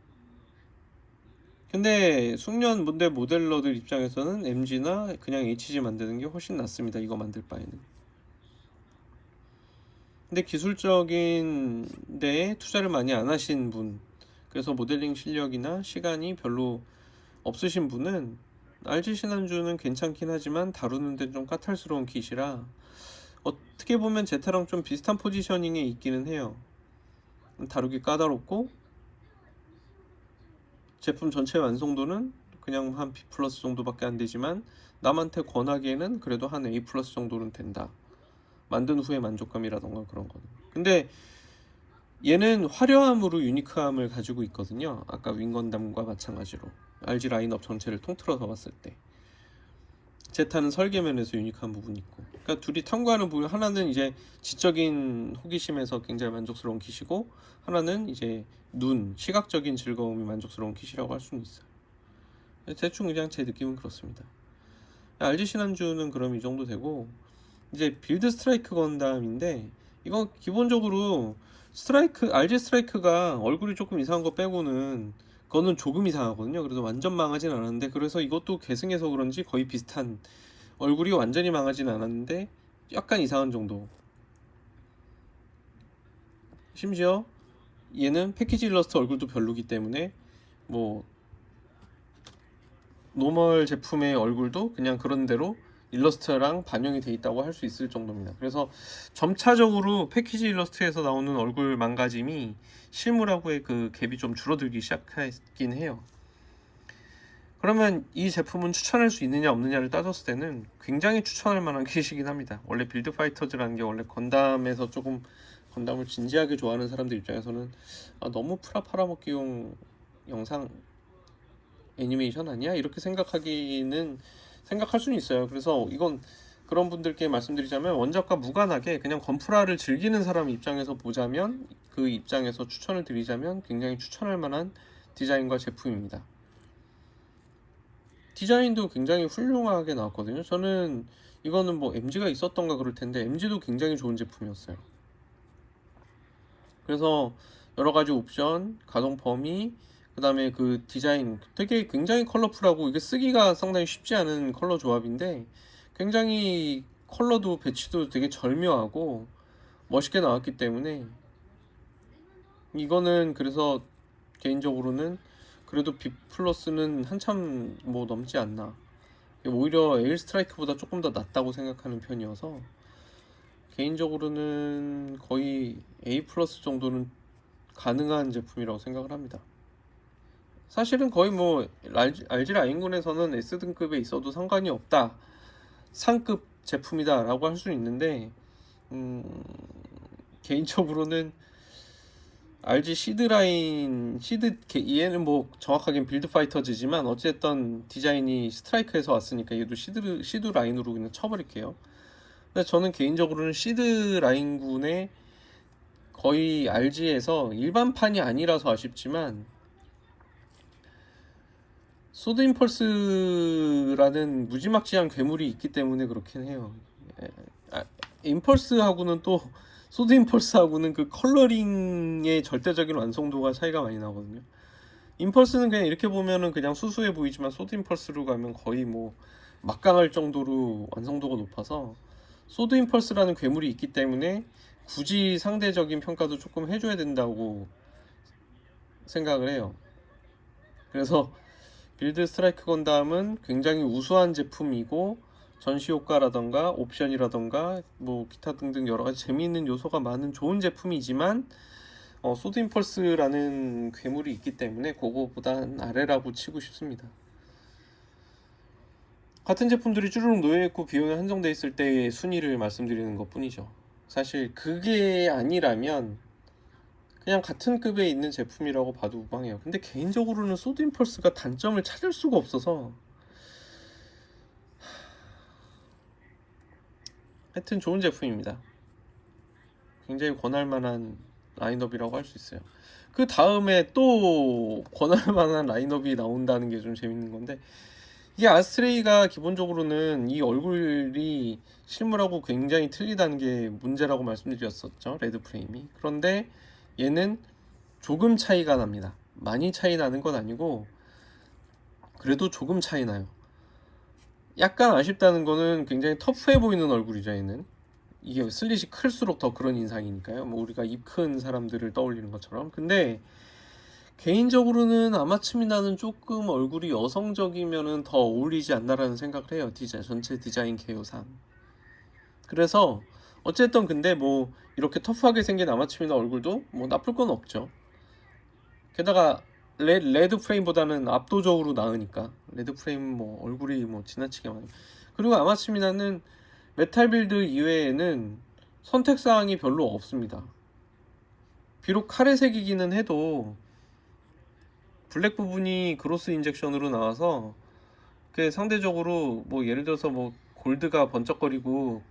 근데 숙련 문대 모델러들 입장에서는 MG나 그냥 HG 만드는 게 훨씬 낫습니다. 이거 만들 바에는. 근데 기술적인 데에 투자를 많이 안 하신 분, 그래서 모델링 실력이나 시간이 별로 없으신 분은 RG 신한주는 괜찮긴 하지만 다루는 데는 좀 까탈스러운 킷이라 어떻게 보면 제타랑 좀 비슷한 포지셔닝에 있기는 해요. 다루기 까다롭고 제품 전체 완성도는 그냥 한 B 플러스 정도밖에 안 되지만 남한테 권하기에는 그래도 한 A 플러스 정도는 된다. 만든 후의 만족감이라던가 그런 거는. 근데 얘는 화려함으로 유니크함을 가지고 있거든요. 아까 윙건담과 마찬가지로 RG 라인업 전체를 통틀어서 봤을 때 제타는 설계면에서 유니크한 부분이 있고, 그러니까 둘이 탐구하는 부분, 하나는 이제 지적인 호기심에서 굉장히 만족스러운 kit이고 하나는 이제 시각적인 즐거움이 만족스러운 kit이라고 할 수는 있어요. 대충 그냥 제 느낌은 그렇습니다. RG 신한주는 그럼 이 정도 되고, 이제 빌드 스트라이크 건담인데 이건 기본적으로 RG 스트라이크가 얼굴이 조금 이상한 거 빼고는 그거는 조금 이상하거든요. 그래서 완전 망하진 않았는데, 그래서 이것도 계승해서 그런지 거의 비슷한, 얼굴이 완전히 망하진 않았는데 약간 이상한 정도. 심지어 얘는 패키지 일러스트 얼굴도 별로기 때문에 뭐 노멀 제품의 얼굴도 그냥 그런 대로 일러스트랑 반영이 돼 있다고 할 수 있을 정도입니다. 그래서 점차적으로 패키지 일러스트에서 나오는 얼굴 망가짐이 실물하고의 그 갭이 좀 줄어들기 시작했긴 해요. 그러면 이 제품은 추천할 수 있느냐 없느냐를 따졌을 때는 굉장히 추천할 만한 킷이긴 합니다. 원래 빌드 파이터즈라는 게 원래 건담에서 조금 건담을 진지하게 좋아하는 사람들 입장에서는 너무 프라 팔아먹기용 영상 애니메이션 아니야? 이렇게 생각할 수는 있어요. 그래서 이건 그런 분들께 말씀드리자면 원작과 무관하게 그냥 건프라를 즐기는 사람 입장에서 보자면, 그 입장에서 추천을 드리자면 굉장히 추천할 만한 디자인과 제품입니다. 디자인도 굉장히 훌륭하게 나왔거든요. 저는 이거는 뭐 MG가 있었던가 그럴 텐데 MG도 굉장히 좋은 제품이었어요. 그래서 여러 가지 옵션, 가동 범위, 그 다음에 그 디자인 되게 굉장히 컬러풀하고, 이게 쓰기가 상당히 쉽지 않은 컬러 조합인데 굉장히 컬러도 배치도 되게 절묘하고 멋있게 나왔기 때문에, 이거는 그래서 개인적으로는 그래도 B 플러스는 한참 뭐 넘지 않나, 오히려 에일 스트라이크보다 조금 더 낫다고 생각하는 편이어서 개인적으로는 거의 A 플러스 정도는 가능한 제품이라고 생각을 합니다. 사실은 거의 뭐 RG 라인군에서는 S등급에 있어도 상관이 없다, 상급 제품이다 라고 할 수 있는데, 개인적으로는 RG 시드 얘는 뭐 정확하게 빌드 파이터즈지만 어쨌든 디자인이 스트라이크에서 왔으니까 얘도 시드 라인으로 그냥 쳐버릴게요. 근데 저는 개인적으로는 시드 라인군의 거의 RG에서 일반판이 아니라서 아쉽지만 소드 임펄스라는 무지막지한 괴물이 있기 때문에 그렇긴 해요. 임펄스하고는 또 소드 임펄스하고는 그 컬러링의 절대적인 완성도가 차이가 많이 나거든요. 임펄스는 그냥 이렇게 보면은 그냥 수수해 보이지만 소드 임펄스로 가면 거의 뭐 막강할 정도로 완성도가 높아서, 소드 임펄스라는 괴물이 있기 때문에 굳이 상대적인 평가도 조금 해줘야 된다고 생각을 해요. 그래서 빌드 스트라이크 건담은 굉장히 우수한 제품이고, 전시 효과라던가 옵션이라던가 뭐 기타 등등 여러 가지 재미있는 요소가 많은 좋은 제품이지만, 소드 임펄스라는 괴물이 있기 때문에 그거보단 아래라고 치고 싶습니다. 같은 제품들이 쭈루룩 놓여있고 비용이 한정돼 있을 때의 순위를 말씀드리는 것 뿐이죠. 사실 그게 아니라면 그냥 같은 급에 있는 제품이라고 봐도 무방해요. 근데 개인적으로는 소드 임펄스가 단점을 찾을 수가 없어서, 하여튼 좋은 제품입니다. 굉장히 권할 만한 라인업이라고 할 수 있어요. 그 다음에 또 권할 만한 라인업이 나온다는 게 좀 재밌는 건데, 이게 아스트레이가 기본적으로는 이 얼굴이 실물하고 굉장히 틀리다는 게 문제라고 말씀드렸었죠, 레드 프레임이. 그런데 얘는 조금 차이가 납니다. 많이 차이 나는 건 아니고 그래도 조금 차이 나요. 약간 아쉽다는 거는 굉장히 터프해 보이는 얼굴이죠, 얘는. 이게 슬릿이 클수록 더 그런 인상이니까요. 뭐 우리가 입 큰 사람들을 떠올리는 것처럼. 근데 개인적으로는 아마츠미나는 조금 얼굴이 여성적이면은 더 어울리지 않나라는 생각을 해요. 전체 디자인 개요상. 그래서 어쨌든 근데 뭐 이렇게 터프하게 생긴 아마츠미나 얼굴도 뭐 나쁠 건 없죠. 게다가 레드 프레임보다는 압도적으로 나으니까. 레드 프레임 뭐 얼굴이 뭐 지나치게 많이. 그리고 아마츠미나는 메탈 빌드 이외에는 선택사항이 별로 없습니다. 비록 카레색이기는 해도 블랙 부분이 그로스 인젝션으로 나와서 그 상대적으로 뭐 예를 들어서 뭐 골드가 번쩍거리고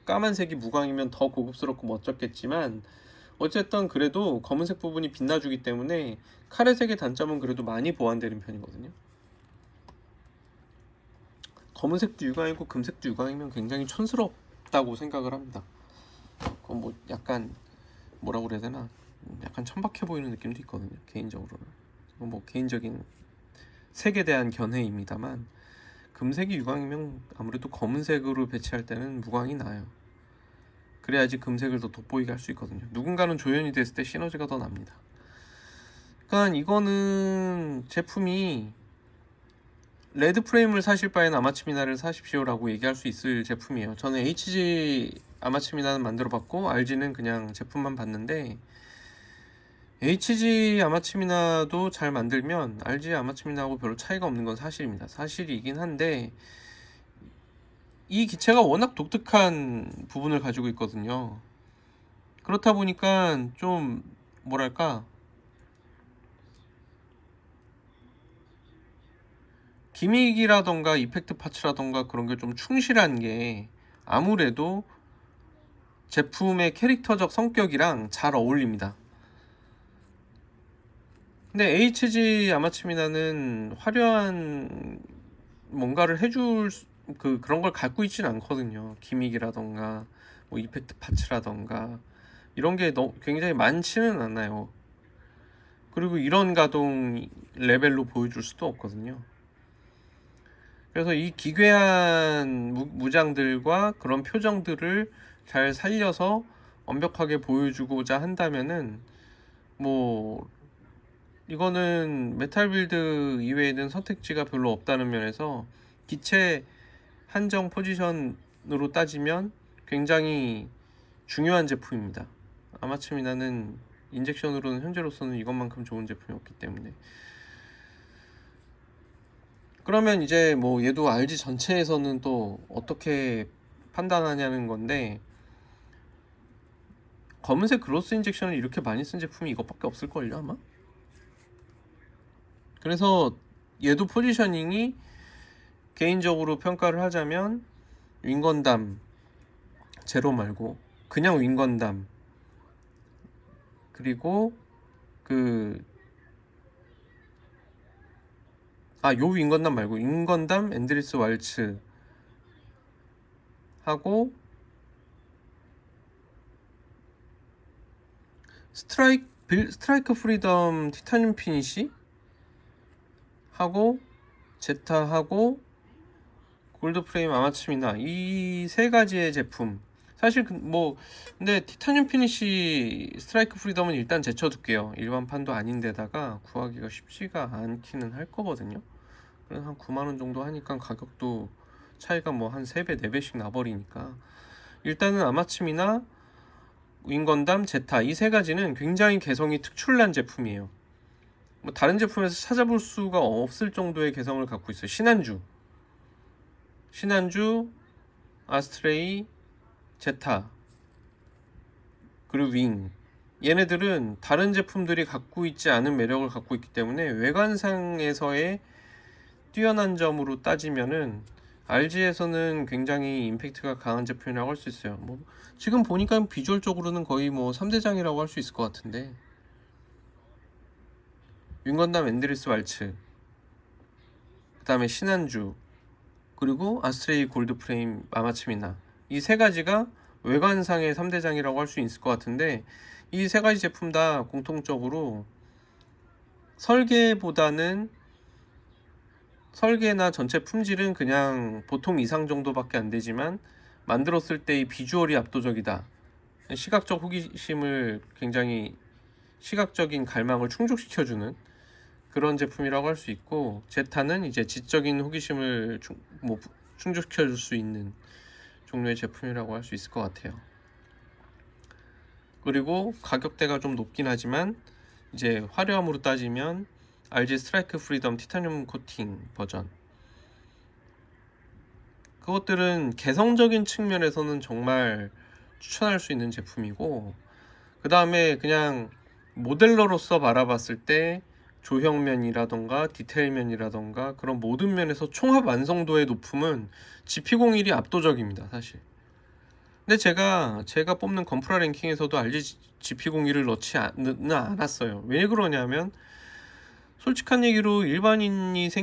까만색이 무광이면 더 고급스럽고 멋졌겠지만, 어쨌든 그래도 검은색 부분이 빛나주기 때문에 카레색의 단점은 그래도 많이 보완되는 편이거든요. 검은색도 유광이고 금색도 유광이면 굉장히 촌스럽다고 생각을 합니다. 그건 뭐 약간 뭐라고 그래야 되나, 약간 천박해 보이는 느낌도 있거든요, 개인적으로는. 뭐 개인적인 색에 대한 견해입니다만, 금색이 유광이면 아무래도 검은색으로 배치할 때는 무광이 나요. 그래야지 금색을 더 돋보이게 할 수 있거든요. 누군가는 조연이 됐을 때 시너지가 더 납니다. 그러니까 이거는 제품이 레드 프레임을 사실 바엔 아마츠미나를 사십시오라고 얘기할 수 있을 제품이에요. 저는 HG 아마츠미나는 만들어 봤고 RG는 그냥 제품만 봤는데, HG 아마츠미나도 잘 만들면 RG 아마츠미나하고 별로 차이가 없는 건 사실입니다. 사실이긴 한데, 이 기체가 워낙 독특한 부분을 가지고 있거든요. 그렇다 보니까 좀 뭐랄까 기믹이라던가 이펙트 파츠라던가 그런 게 좀 충실한 게 아무래도 제품의 캐릭터적 성격이랑 잘 어울립니다. 근데 HG 아마추미나는 화려한 뭔가를 해줄 그런 걸 갖고 있진 않거든요. 기믹이라던가 뭐 이펙트 파츠라던가 이런 게 굉장히 많지는 않아요. 그리고 이런 가동 레벨로 보여줄 수도 없거든요. 그래서 이 기괴한 무장들과 그런 표정들을 잘 살려서 완벽하게 보여주고자 한다면은 뭐 이거는 메탈 빌드 이외에는 선택지가 별로 없다는 면에서 기체 한정 포지션으로 따지면 굉장히 중요한 제품입니다. 아마추미나는 인젝션으로는 현재로서는 이것만큼 좋은 제품이 없기 때문에. 그러면 이제 뭐 얘도 RG 전체에서는 또 어떻게 판단하냐는 건데, 검은색 그로스 인젝션을 이렇게 많이 쓴 제품이 이것밖에 없을걸요 아마? 그래서 얘도 포지셔닝이 개인적으로 평가를 하자면 윙건담 제로 말고 그냥 윙건담, 그리고 요 윙건담 말고 윙건담 앤드리스 왈츠 하고 스트라이크 프리덤 티타늄 피니시 하고 제타 하고 골드 프레임 아마추미나, 이 세 가지의 제품. 사실 근데 티타늄 피니시 스트라이크 프리덤은 일단 제쳐둘게요. 일반판도 아닌데다가 구하기가 쉽지가 않기는 할 거거든요. 그래서 한 9만원 정도 하니까 가격도 차이가 뭐 한 3배 4배씩 나버리니까 일단은 아마추미나 윙건담 제타 이 세 가지는 굉장히 개성이 특출난 제품이에요. 뭐 다른 제품에서 찾아볼 수가 없을 정도의 개성을 갖고 있어요. 신한주, 아스트레이, 제타, 그리고 윙. 얘네들은 다른 제품들이 갖고 있지 않은 매력을 갖고 있기 때문에 외관상에서의 뛰어난 점으로 따지면은 RG에서는 굉장히 임팩트가 강한 제품이라고 할 수 있어요. 뭐 지금 보니까 비주얼적으로는 거의 뭐 3대장이라고 할 수 있을 것 같은데, 윙건담 앤드리스 왈츠, 그 다음에 신한주, 그리고 아스트레이 골드 프레임 아마추미나, 이 세 가지가 외관상의 3대장이라고 할 수 있을 것 같은데, 이 세 가지 제품 다 공통적으로 설계나 전체 품질은 그냥 보통 이상 정도밖에 안 되지만 만들었을 때의 비주얼이 압도적이다. 시각적 호기심을 굉장히 시각적인 갈망을 충족시켜주는 그런 제품이라고 할 수 있고, 제타는 이제 지적인 호기심을 충족시켜줄 수 있는 종류의 제품이라고 할 수 있을 것 같아요. 그리고 가격대가 좀 높긴 하지만 이제 화려함으로 따지면 RG 스트라이크 프리덤 티타늄 코팅 버전, 그것들은 개성적인 측면에서는 정말 추천할 수 있는 제품이고, 그 다음에 그냥 모델러로서 바라봤을 때 조형면이라던가 디테일면이라던가 그런 모든 면에서 총합 완성도의 높음은 GP01이 압도적입니다 사실. 근데 제가 뽑는 건프라 랭킹에서도 RG GP01을 넣지 않았어요. 왜 그러냐면 솔직한 얘기로 일반적인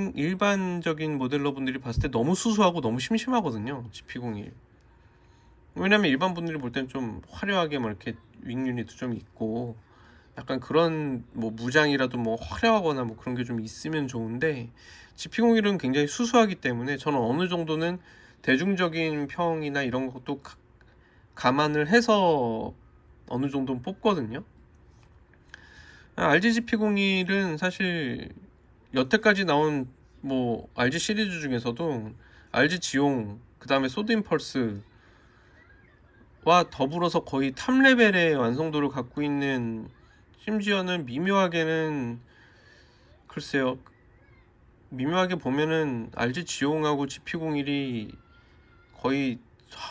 모델러분들이 봤을 때 너무 수수하고 너무 심심하거든요 GP01. 왜냐면 일반 분들이 볼 때는 좀 화려하게 뭐 이렇게 윙 유닛도 좀 있고 약간 그런 뭐 무장이라도 뭐 화려하거나 뭐 그런 게 좀 있으면 좋은데, GP01은 굉장히 수수하기 때문에 저는 어느 정도는 대중적인 평이나 이런 것도 감안을 해서 어느 정도는 뽑거든요. RG GP01은 사실 여태까지 나온 뭐 RG 시리즈 중에서도 RG 지용, 그 다음에 소드 임펄스와 더불어서 거의 탑 레벨의 완성도를 갖고 있는, 심지어는 글쎄요, 미묘하게 보면은 RG 지용하고 GP01이 거의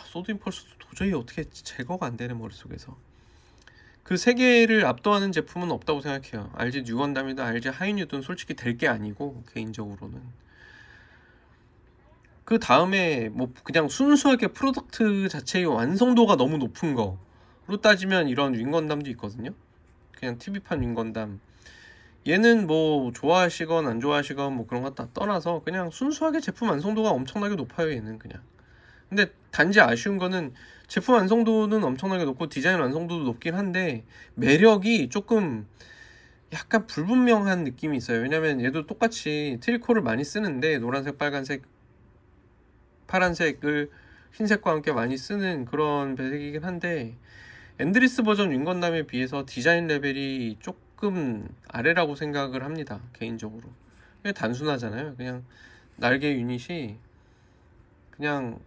소드 임펄스도 도저히 어떻게 제거가 안 되는 머릿속에서. 그 세 개를 압도하는 제품은 없다고 생각해요. LG 뉴건담이든 LG 하이뉴든 솔직히 될 게 아니고, 개인적으로는. 그 다음에 뭐 그냥 순수하게 프로덕트 자체의 완성도가 너무 높은 거로 따지면 이런 윙건담도 있거든요. 그냥 TV판 윙건담. 얘는 뭐 좋아하시건 안 좋아하시건 뭐 그런 거 다 떠나서 그냥 순수하게 제품 완성도가 엄청나게 높아요, 얘는 그냥. 근데 단지 아쉬운 거는 제품 완성도는 엄청나게 높고 디자인 완성도도 높긴 한데 매력이 조금 약간 불분명한 느낌이 있어요. 왜냐면 얘도 똑같이 트리코를 많이 쓰는데 노란색, 빨간색, 파란색을 흰색과 함께 많이 쓰는 그런 배색이긴 한데 엔드리스 버전 윙건담에 비해서 디자인 레벨이 조금 아래라고 생각을 합니다, 개인적으로. 그냥 단순하잖아요. 그냥 날개 유닛이 그냥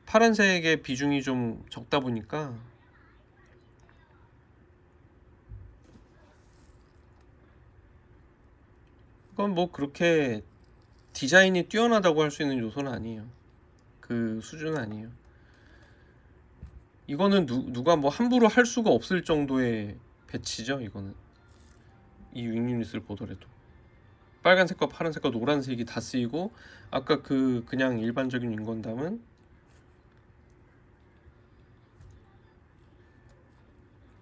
파란색의 비중이 좀 적다 보니까 그건 뭐 그렇게 디자인이 뛰어나다고 할 수 있는 요소는 아니에요. 그 수준은 아니에요. 이거는 누가 뭐 함부로 할 수가 없을 정도의 배치죠. 이거는 이 윙유닛을 보더라도 빨간색과 파란색과 노란색이 다 쓰이고, 아까 그냥 일반적인 윙건담은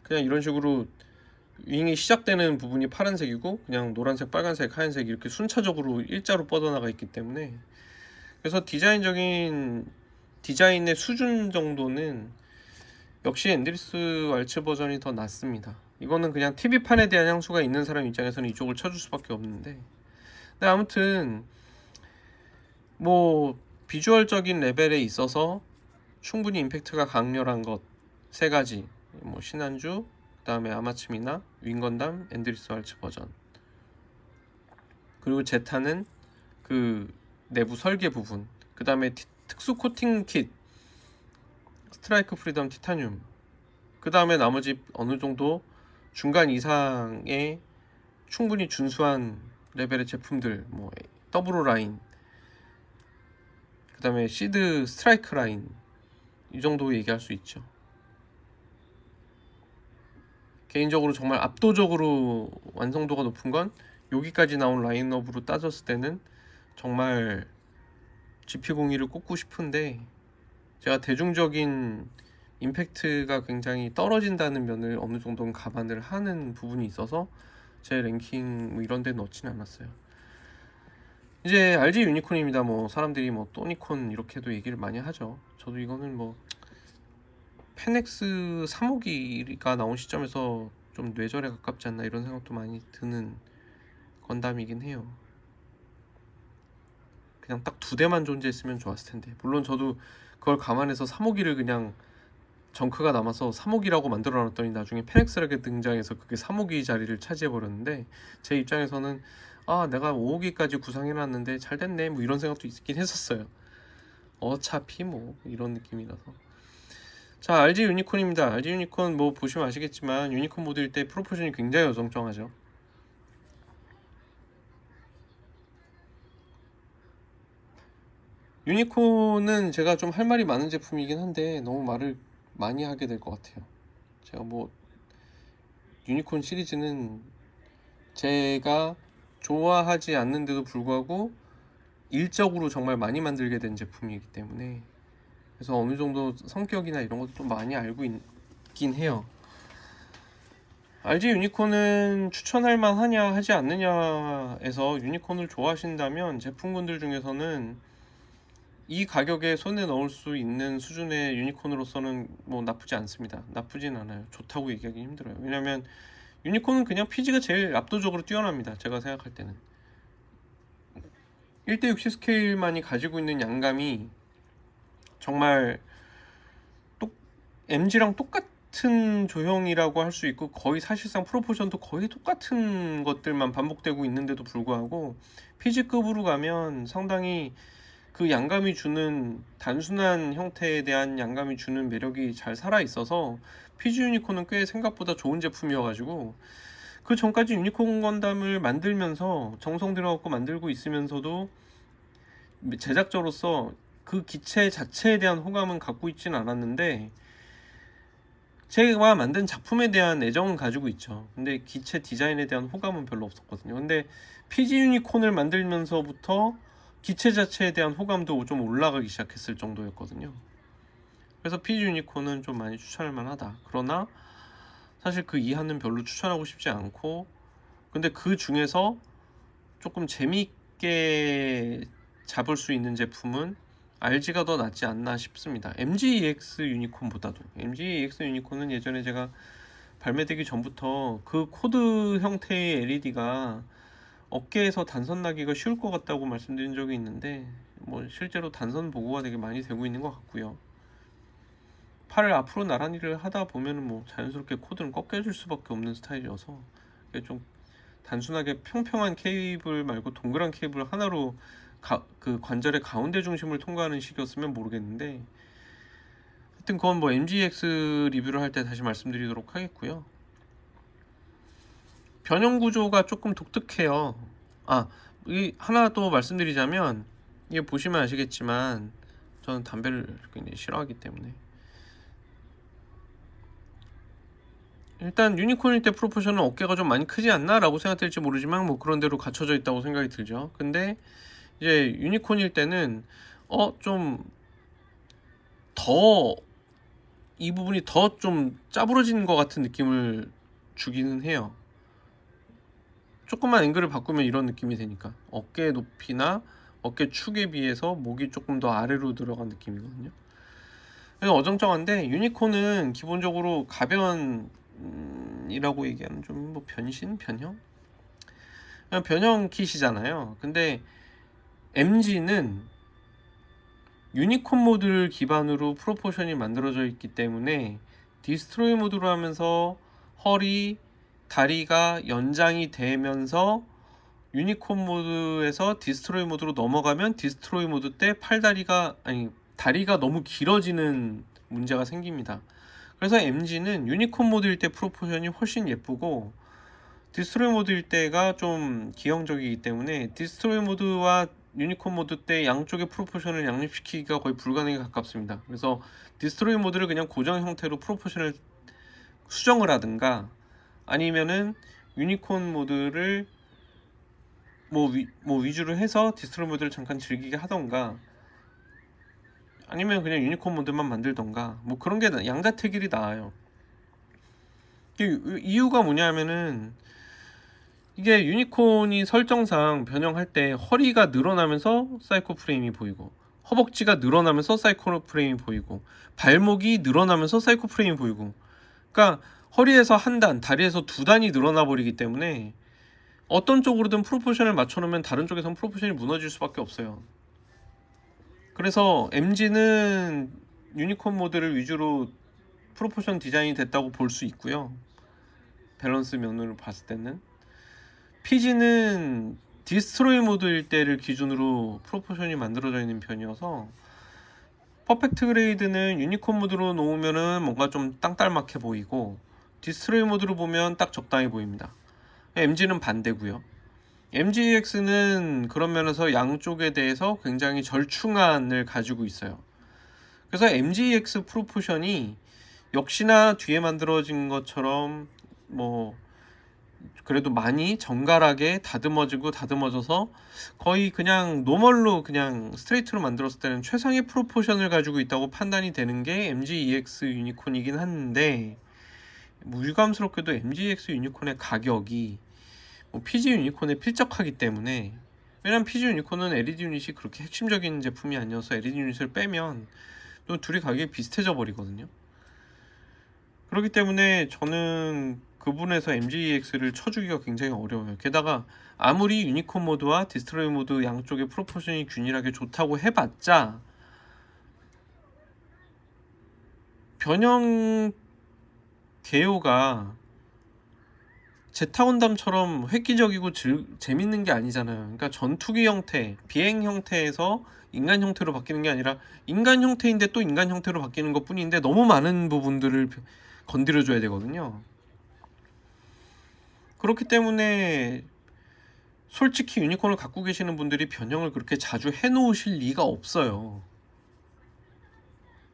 그냥 이런 식으로 윙이 시작되는 부분이 파란색이고 그냥 노란색, 빨간색, 하얀색 이렇게 순차적으로 일자로 뻗어나가 있기 때문에, 그래서 디자인의 수준 정도는 역시 엔드리스 왈츠 버전이 더 낫습니다. 이거는 그냥 TV판에 대한 향수가 있는 사람 입장에서는 이쪽을 쳐줄 수밖에 없는데, 근데 아무튼 뭐 비주얼적인 레벨에 있어서 충분히 임팩트가 강렬한 것 세 가지, 뭐 신한주, 그 다음에 아마츠미나, 윙건담, 엔드리스 왈츠 버전, 그리고 제타는 그 내부 설계 부분, 그 다음에 특수 코팅 킷, 스트라이크 프리덤 티타늄, 그 다음에 나머지 어느 정도 중간 이상의 충분히 준수한 레벨의 제품들, 뭐 더블로 라인, 그 다음에 시드 스트라이크 라인, 이 정도 얘기할 수 있죠. 개인적으로 정말 압도적으로 완성도가 높은 건 여기까지 나온 라인업으로 따졌을 때는 정말 GP02를 꼽고 싶은데, 제가 대중적인 임팩트가 굉장히 떨어진다는 면을 어느 정도는 감안을 하는 부분이 있어서 제 랭킹 뭐 이런 데 넣지는 않았어요. 이제 RG 유니콘입니다. 뭐 사람들이 뭐 또니콘 이렇게도 얘기를 많이 하죠. 저도 이거는 뭐 펜엑스 3호기가 나온 시점에서 좀 뇌절에 가깝지 않나 이런 생각도 많이 드는 건담이긴 해요. 그냥 딱 두 대만 존재했으면 좋았을 텐데, 물론 저도 그걸 감안해서 3호기를 그냥 정크가 남아서 3호기라고 만들어놨더니 나중에 펜엑스라게 등장해서 그게 3호기 자리를 차지해버렸는데, 제 입장에서는 아, 내가 5호기까지 구상해놨는데 잘됐네 뭐 이런 생각도 있긴 했었어요. 어차피 뭐 이런 느낌이라서. 자, RG 유니콘입니다. RG 유니콘 뭐 보시면 아시겠지만 유니콘 모드일 때 프로포션이 굉장히 어정쩡하죠. 유니콘은 제가 좀 할 말이 많은 제품이긴 한데 너무 말을 많이 하게 될 것 같아요. 제가 뭐 유니콘 시리즈는 제가 좋아하지 않는데도 불구하고 일적으로 정말 많이 만들게 된 제품이기 때문에, 그래서 어느 정도 성격이나 이런 것도 좀 많이 알고 있긴 해요. RG 유니콘은 추천할 만하냐 하지 않느냐에서 유니콘을 좋아하신다면 제품군들 중에서는 이 가격에 손에 넣을 수 있는 수준의 유니콘으로서는 뭐 나쁘지 않습니다. 나쁘진 않아요. 좋다고 얘기하기 힘들어요. 왜냐면 유니콘은 그냥 피지가 제일 압도적으로 뛰어납니다. 제가 생각할 때는 1대60 스케일만이 가지고 있는 양감이 정말 MG랑 똑같은 조형이라고 할 수 있고, 거의 사실상 프로포션도 거의 똑같은 것들만 반복되고 있는데도 불구하고 피지급으로 가면 상당히 그 양감이 주는 단순한 형태에 대한 양감이 주는 매력이 잘 살아있어서 피지 유니콘은 꽤 생각보다 좋은 제품이어가지고, 그 전까지 유니콘 건담을 만들면서 정성 들여갖고 만들고 있으면서도 제작자로서 그 기체 자체에 대한 호감은 갖고 있진 않았는데, 제가 만든 작품에 대한 애정은 가지고 있죠. 근데 기체 디자인에 대한 호감은 별로 없었거든요. 근데 PG 유니콘을 만들면서부터 기체 자체에 대한 호감도 좀 올라가기 시작했을 정도였거든요. 그래서 PG 유니콘은 좀 많이 추천할 만하다. 그러나 사실 그 이하는 별로 추천하고 싶지 않고, 근데 그 중에서 조금 재미있게 잡을 수 있는 제품은 RG가 더 낫지 않나 싶습니다. MGEX 유니콘보다도. MGEX 유니콘은 예전에 제가 발매되기 전부터 그 코드 형태의 LED가 어깨에서 단선 나기가 쉬울 것 같다고 말씀드린 적이 있는데, 뭐 실제로 단선 보고가 되게 많이 되고 있는 것 같고요. 팔을 앞으로 나란히를 하다 보면은 뭐 자연스럽게 코드는 꺾여질 수밖에 없는 스타일이어서 좀 단순하게 평평한 케이블 말고 동그란 케이블 하나로 그 관절의 가운데 중심을 통과하는 식이었으면 모르겠는데, 하여튼 그건 뭐 MGX 리뷰를 할 때 다시 말씀드리도록 하겠고요. 변형 구조가 조금 독특해요. 이 하나 또 말씀드리자면, 이게 보시면 아시겠지만 저는 담배를 굉장히 싫어하기 때문에, 일단 유니콘일 때 프로포션은 어깨가 좀 많이 크지 않나 라고 생각될지 모르지만 뭐 그런 대로 갖춰져 있다고 생각이 들죠. 근데 이제 유니콘일 때는 좀 더 이 부분이 더 좀 짜부러진 것 같은 느낌을 주기는 해요. 조금만 앵글을 바꾸면 이런 느낌이 되니까 어깨 높이나 어깨 축에 비해서 목이 조금 더 아래로 들어간 느낌이거든요. 그래서 어정쩡한데, 유니콘은 기본적으로 가변 이라고 얘기하는 좀 뭐 변형? 그냥 변형 킷이잖아요. 근데 MG는 유니콘 모드를 기반으로 프로포션이 만들어져 있기 때문에 디스트로이 모드로 하면서 허리, 다리가 연장이 되면서 유니콘 모드에서 디스트로이 모드로 넘어가면 디스트로이 모드 때 다리가 너무 길어지는 문제가 생깁니다. 그래서 MG는 유니콘 모드일 때 프로포션이 훨씬 예쁘고 디스트로이 모드일 때가 좀 기형적이기 때문에 디스트로이 모드와 유니콘 모드 때 양쪽의 프로포션을 양립시키기가 거의 불가능에 가깝습니다. 그래서 디스트로이 모드를 그냥 고정 형태로 프로포션을 수정을 하든가, 아니면은 유니콘 모드를 뭐 위주로 해서 디스트로이 모드를 잠깐 즐기게 하던가, 아니면 그냥 유니콘 모드만 만들던가, 뭐 그런 게 양자택 일이 나아요. 이유가 뭐냐면은, 이게 유니콘이 설정상 변형할 때 허리가 늘어나면서 사이코 프레임이 보이고, 허벅지가 늘어나면서 사이코 프레임이 보이고, 발목이 늘어나면서 사이코 프레임이 보이고, 그러니까 허리에서 한 단, 다리에서 두 단이 늘어나 버리기 때문에 어떤 쪽으로든 프로포션을 맞춰놓으면 다른 쪽에선 프로포션이 무너질 수밖에 없어요. 그래서 MG는 유니콘 모드를 위주로 프로포션 디자인이 됐다고 볼 수 있고요. 밸런스 면으로 봤을 때는. PG는 디스트로이 모드일 때를 기준으로 프로포션이 만들어져 있는 편이어서, 퍼펙트 그레이드는 유니콘 모드로 놓으면은 뭔가 좀 땅딸막해 보이고, 디스트로이 모드로 보면 딱 적당히 보입니다. MG는 반대고요. MGX는 그런 면에서 양쪽에 대해서 굉장히 절충안을 가지고 있어요. 그래서 MGX 프로포션이 역시나 뒤에 만들어진 것처럼 뭐 그래도 많이 정갈하게 다듬어져서 거의 그냥 노멀로 그냥 스트레이트로 만들었을 때는 최상의 프로포션을 가지고 있다고 판단이 되는 게 MGEX 유니콘이긴 한데, 유감스럽게도 MGX 유니콘의 가격이 PG 유니콘에 필적하기 때문에, 왜냐면 PG 유니콘은 LED 유닛이 그렇게 핵심적인 제품이 아니어서 LED 유닛을 빼면 또 둘이 가격이 비슷해져 버리거든요. 그렇기 때문에 저는 그 부분에서 MGEX를 쳐주기가 굉장히 어려워요. 게다가 아무리 유니콘 모드와 디스트로이 모드 양쪽의 프로포션이 균일하게 좋다고 해봤자 변형 개요가 제타건담처럼 획기적이고 재밌는 게 아니잖아요. 그러니까 전투기 형태, 비행 형태에서 인간 형태로 바뀌는 게 아니라 인간 형태인데 또 인간 형태로 바뀌는 것 뿐인데, 너무 많은 부분들을 건드려줘야 되거든요. 그렇기 때문에 솔직히 유니콘을 갖고 계시는 분들이 변형을 그렇게 자주 해놓으실 리가 없어요.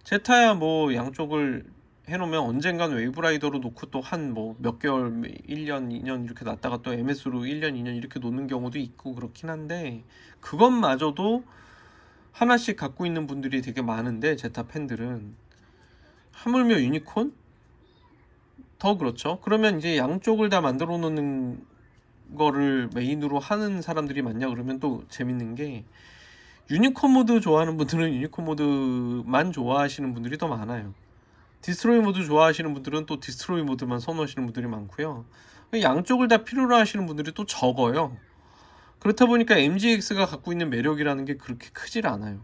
제타야 뭐 양쪽을 해놓으면 언젠간 웨이브라이더로 놓고 또 한 뭐 몇 개월, 1년, 2년 이렇게 놨다가 또 MS로 1년, 2년 이렇게 놓는 경우도 있고 그렇긴 한데, 그것마저도 하나씩 갖고 있는 분들이 되게 많은데, 제타 팬들은 하물며 유니콘? 더 그렇죠. 그러면 이제 양쪽을 다 만들어 놓는 거를 메인으로 하는 사람들이 많냐 그러면 또 재밌는 게, 유니콘 모드 좋아하는 분들은 유니콘 모드만 좋아하시는 분들이 더 많아요. 디스트로이 모드 좋아하시는 분들은 또 디스트로이 모드만 선호하시는 분들이 많고요. 양쪽을 다 필요로 하시는 분들이 또 적어요. 그렇다 보니까 MGX가 갖고 있는 매력이라는 게 그렇게 크질 않아요.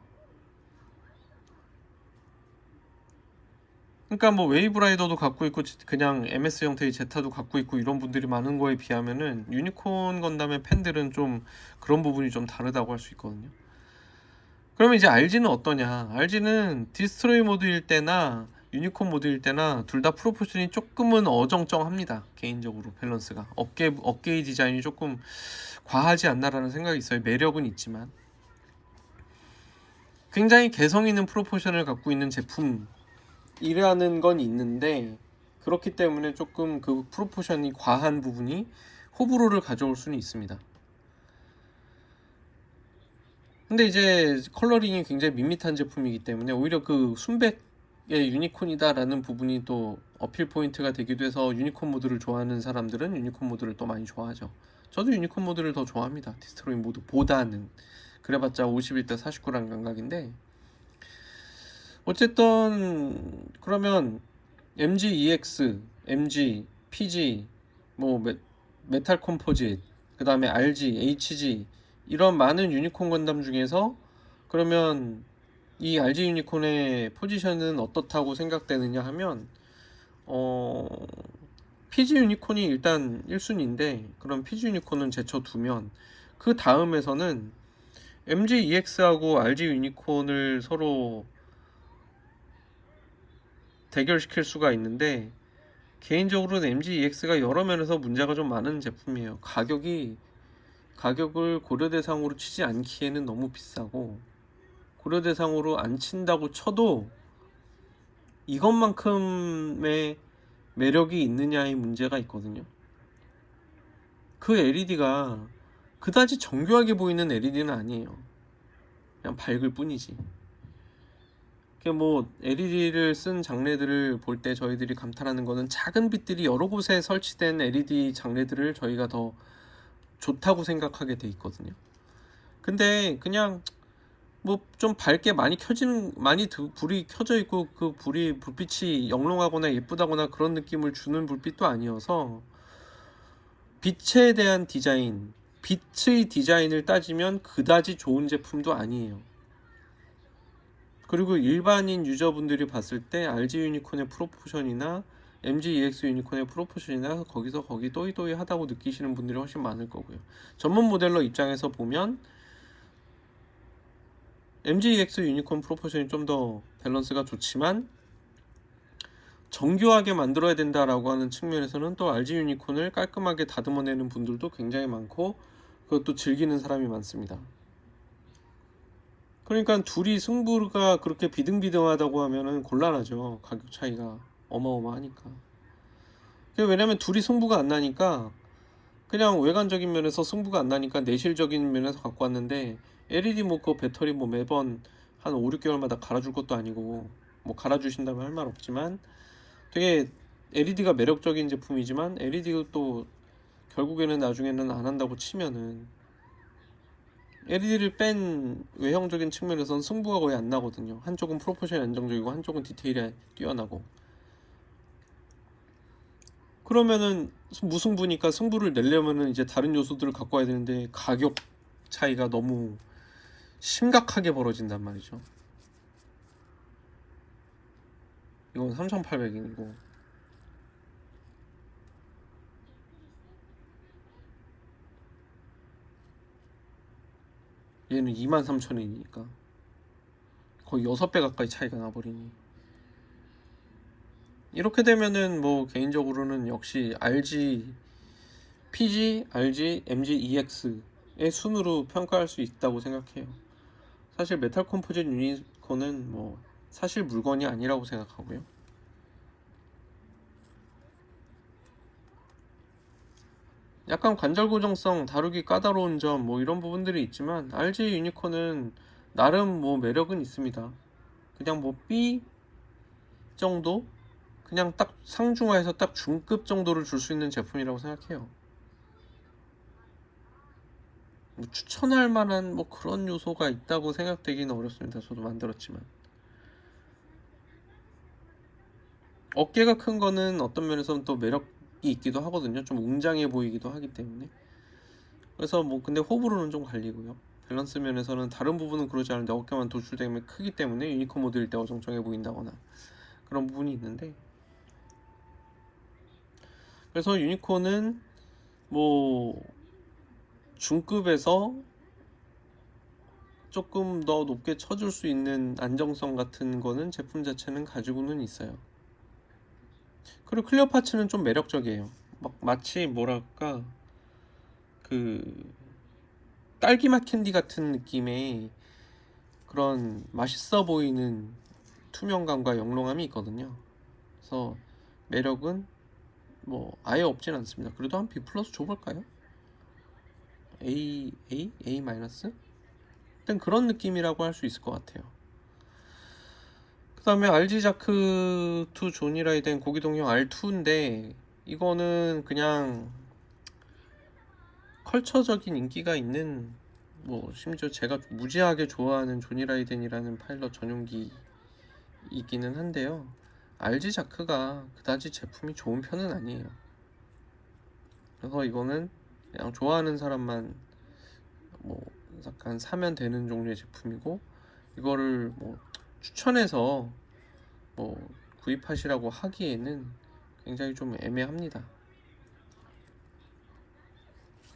그러니까 뭐 웨이브라이더도 갖고 있고 그냥 MS 형태의 제타도 갖고 있고 이런 분들이 많은 거에 비하면은 유니콘 건담의 팬들은 좀 그런 부분이 좀 다르다고 할 수 있거든요. 그러면 이제 RG는 어떠냐? RG는 디스트로이 모드일 때나 유니콘 모드일 때나 둘 다 프로포션이 조금은 어정쩡합니다. 개인적으로 밸런스가 어깨의 디자인이 조금 과하지 않나라는 생각이 있어요. 매력은 있지만 굉장히 개성 있는 프로포션을 갖고 있는 제품이라는 건 있는데, 그렇기 때문에 조금 그 프로포션이 과한 부분이 호불호를 가져올 수는 있습니다. 근데 이제 컬러링이 굉장히 밋밋한 제품이기 때문에 오히려 그 순백의 유니콘이다라는 부분이 또 어필 포인트가 되기도 해서 유니콘 모드를 좋아하는 사람들은 유니콘 모드를 또 많이 좋아하죠. 저도 유니콘 모드를 더 좋아합니다. 디스트로이 모드보다는. 그래봤자 51대 49란 감각인데, 어쨌든 그러면 MG EX, MG, PG, 뭐 메탈 컴포짓, 그 다음에 RG, HG 이런 많은 유니콘 건담 중에서 그러면 이 RG 유니콘의 포지션은 어떻다고 생각되느냐 하면, PG 유니콘이 일단 1순위인데, 그럼 PG 유니콘은 제쳐두면 그 다음에서는 MG EX하고 RG 유니콘을 서로 대결시킬 수가 있는데, 개인적으로는 MG EX가 여러 면에서 문제가 좀 많은 제품이에요. 가격을 고려 대상으로 치지 않기에는 너무 비싸고, 고려 대상으로 안 친다고 쳐도 이것만큼의 매력이 있느냐의 문제가 있거든요. 그 LED가 그다지 정교하게 보이는 LED는 아니에요. 그냥 밝을 뿐이지. 뭐 LED를 쓴 장래들을 볼 때 저희들이 감탄하는 거는 작은 빛들이 여러 곳에 설치된 LED 장래들을 저희가 더 좋다고 생각하게 돼 있거든요. 근데 그냥 뭐 좀 밝게 불이 켜져 있고 그 불빛이 영롱하거나 예쁘다거나 그런 느낌을 주는 불빛도 아니어서, 빛에 대한 디자인, 빛의 디자인을 따지면 그다지 좋은 제품도 아니에요. 그리고 일반인 유저분들이 봤을 때 RG 유니콘의 프로포션이나 MG EX 유니콘의 프로포션이나 거기서 거기 또이또이 하다고 느끼시는 분들이 훨씬 많을 거고요. 전문 모델러 입장에서 보면 MG EX 유니콘 프로포션이 좀 더 밸런스가 좋지만 정교하게 만들어야 된다라고 하는 측면에서는 또 RG 유니콘을 깔끔하게 다듬어내는 분들도 굉장히 많고, 그것도 즐기는 사람이 많습니다. 그러니까 둘이 승부가 그렇게 비등비등하다고 하면은 곤란하죠. 가격 차이가 어마어마하니까. 왜냐면 둘이 승부가 안 나니까, 그냥 외관적인 면에서 승부가 안 나니까 내실적인 면에서 갖고 왔는데, LED 뭐 그 배터리 뭐 매번 한 5, 6개월마다 갈아줄 것도 아니고, 뭐 갈아주신다면 할 말 없지만 되게 LED가 매력적인 제품이지만, LED가 또 결국에는 나중에는 안 한다고 치면은 LED를 뺀 외형적인 측면에서는 승부가 거의 안 나거든요. 한쪽은 프로포션이 안정적이고 한쪽은 디테일이 뛰어나고. 그러면은 무승부니까 승부를 내려면은 이제 다른 요소들을 갖고 와야 되는데, 가격 차이가 너무 심각하게 벌어진단 말이죠. 이건 3,800원이고 얘는 23,000원이니까 거의 6배 가까이 차이가 나버리니, 이렇게 되면은 뭐 개인적으로는 역시 RG, PG, RG, MG, EX의 순으로 평가할 수 있다고 생각해요. 사실 메탈 컴포짓 유니콘은 뭐 사실 물건이 아니라고 생각하고요. 약간 관절 고정성, 다루기 까다로운 점 뭐 이런 부분들이 있지만 LG 유니콘은 나름 뭐 매력은 있습니다. 그냥 뭐 B 정도? 그냥 딱 상중하에서 딱 중급 정도를 줄 수 있는 제품이라고 생각해요. 뭐 추천할 만한 뭐 그런 요소가 있다고 생각되기는 어렵습니다. 저도 만들었지만 어깨가 큰 거는 어떤 면에서는 또 매력이 있기도 하거든요. 좀 웅장해 보이기도 하기 때문에. 그래서 뭐 근데 호불호는 좀 갈리고요. 밸런스 면에서는 다른 부분은 그러지 않은데 어깨만 도출되면 크기 때문에 유니콘 모드일 때 어정쩡해 보인다거나 그런 부분이 있는데, 그래서 유니콘은 뭐 중급에서 조금 더 높게 쳐줄 수 있는 안정성 같은 거는 제품 자체는 가지고는 있어요. 그리고 클리어 파츠는 좀 매력적이에요. 막 마치 뭐랄까 그 딸기맛 캔디 같은 느낌의 그런 맛있어 보이는 투명감과 영롱함이 있거든요. 그래서 매력은 뭐 아예 없진 않습니다. 그래도 한 B 플러스 줘볼까요? A 마이너스? 일단 그런 느낌이라고 할 수 있을 것 같아요. 그 다음에 RG 자크 2 존이라이덴 고기동용 R2인데 이거는 그냥 컬처적인 인기가 있는, 뭐 심지어 제가 무지하게 좋아하는 존이라이덴이라는 파일럿 전용기이기는 한데요. RG 자크가 그다지 제품이 좋은 편은 아니에요. 그래서 이거는 그냥 좋아하는 사람만 뭐 약간 사면 되는 종류의 제품이고, 이거를 뭐 추천해서 뭐 구입하시라고 하기에는 굉장히 좀 애매합니다.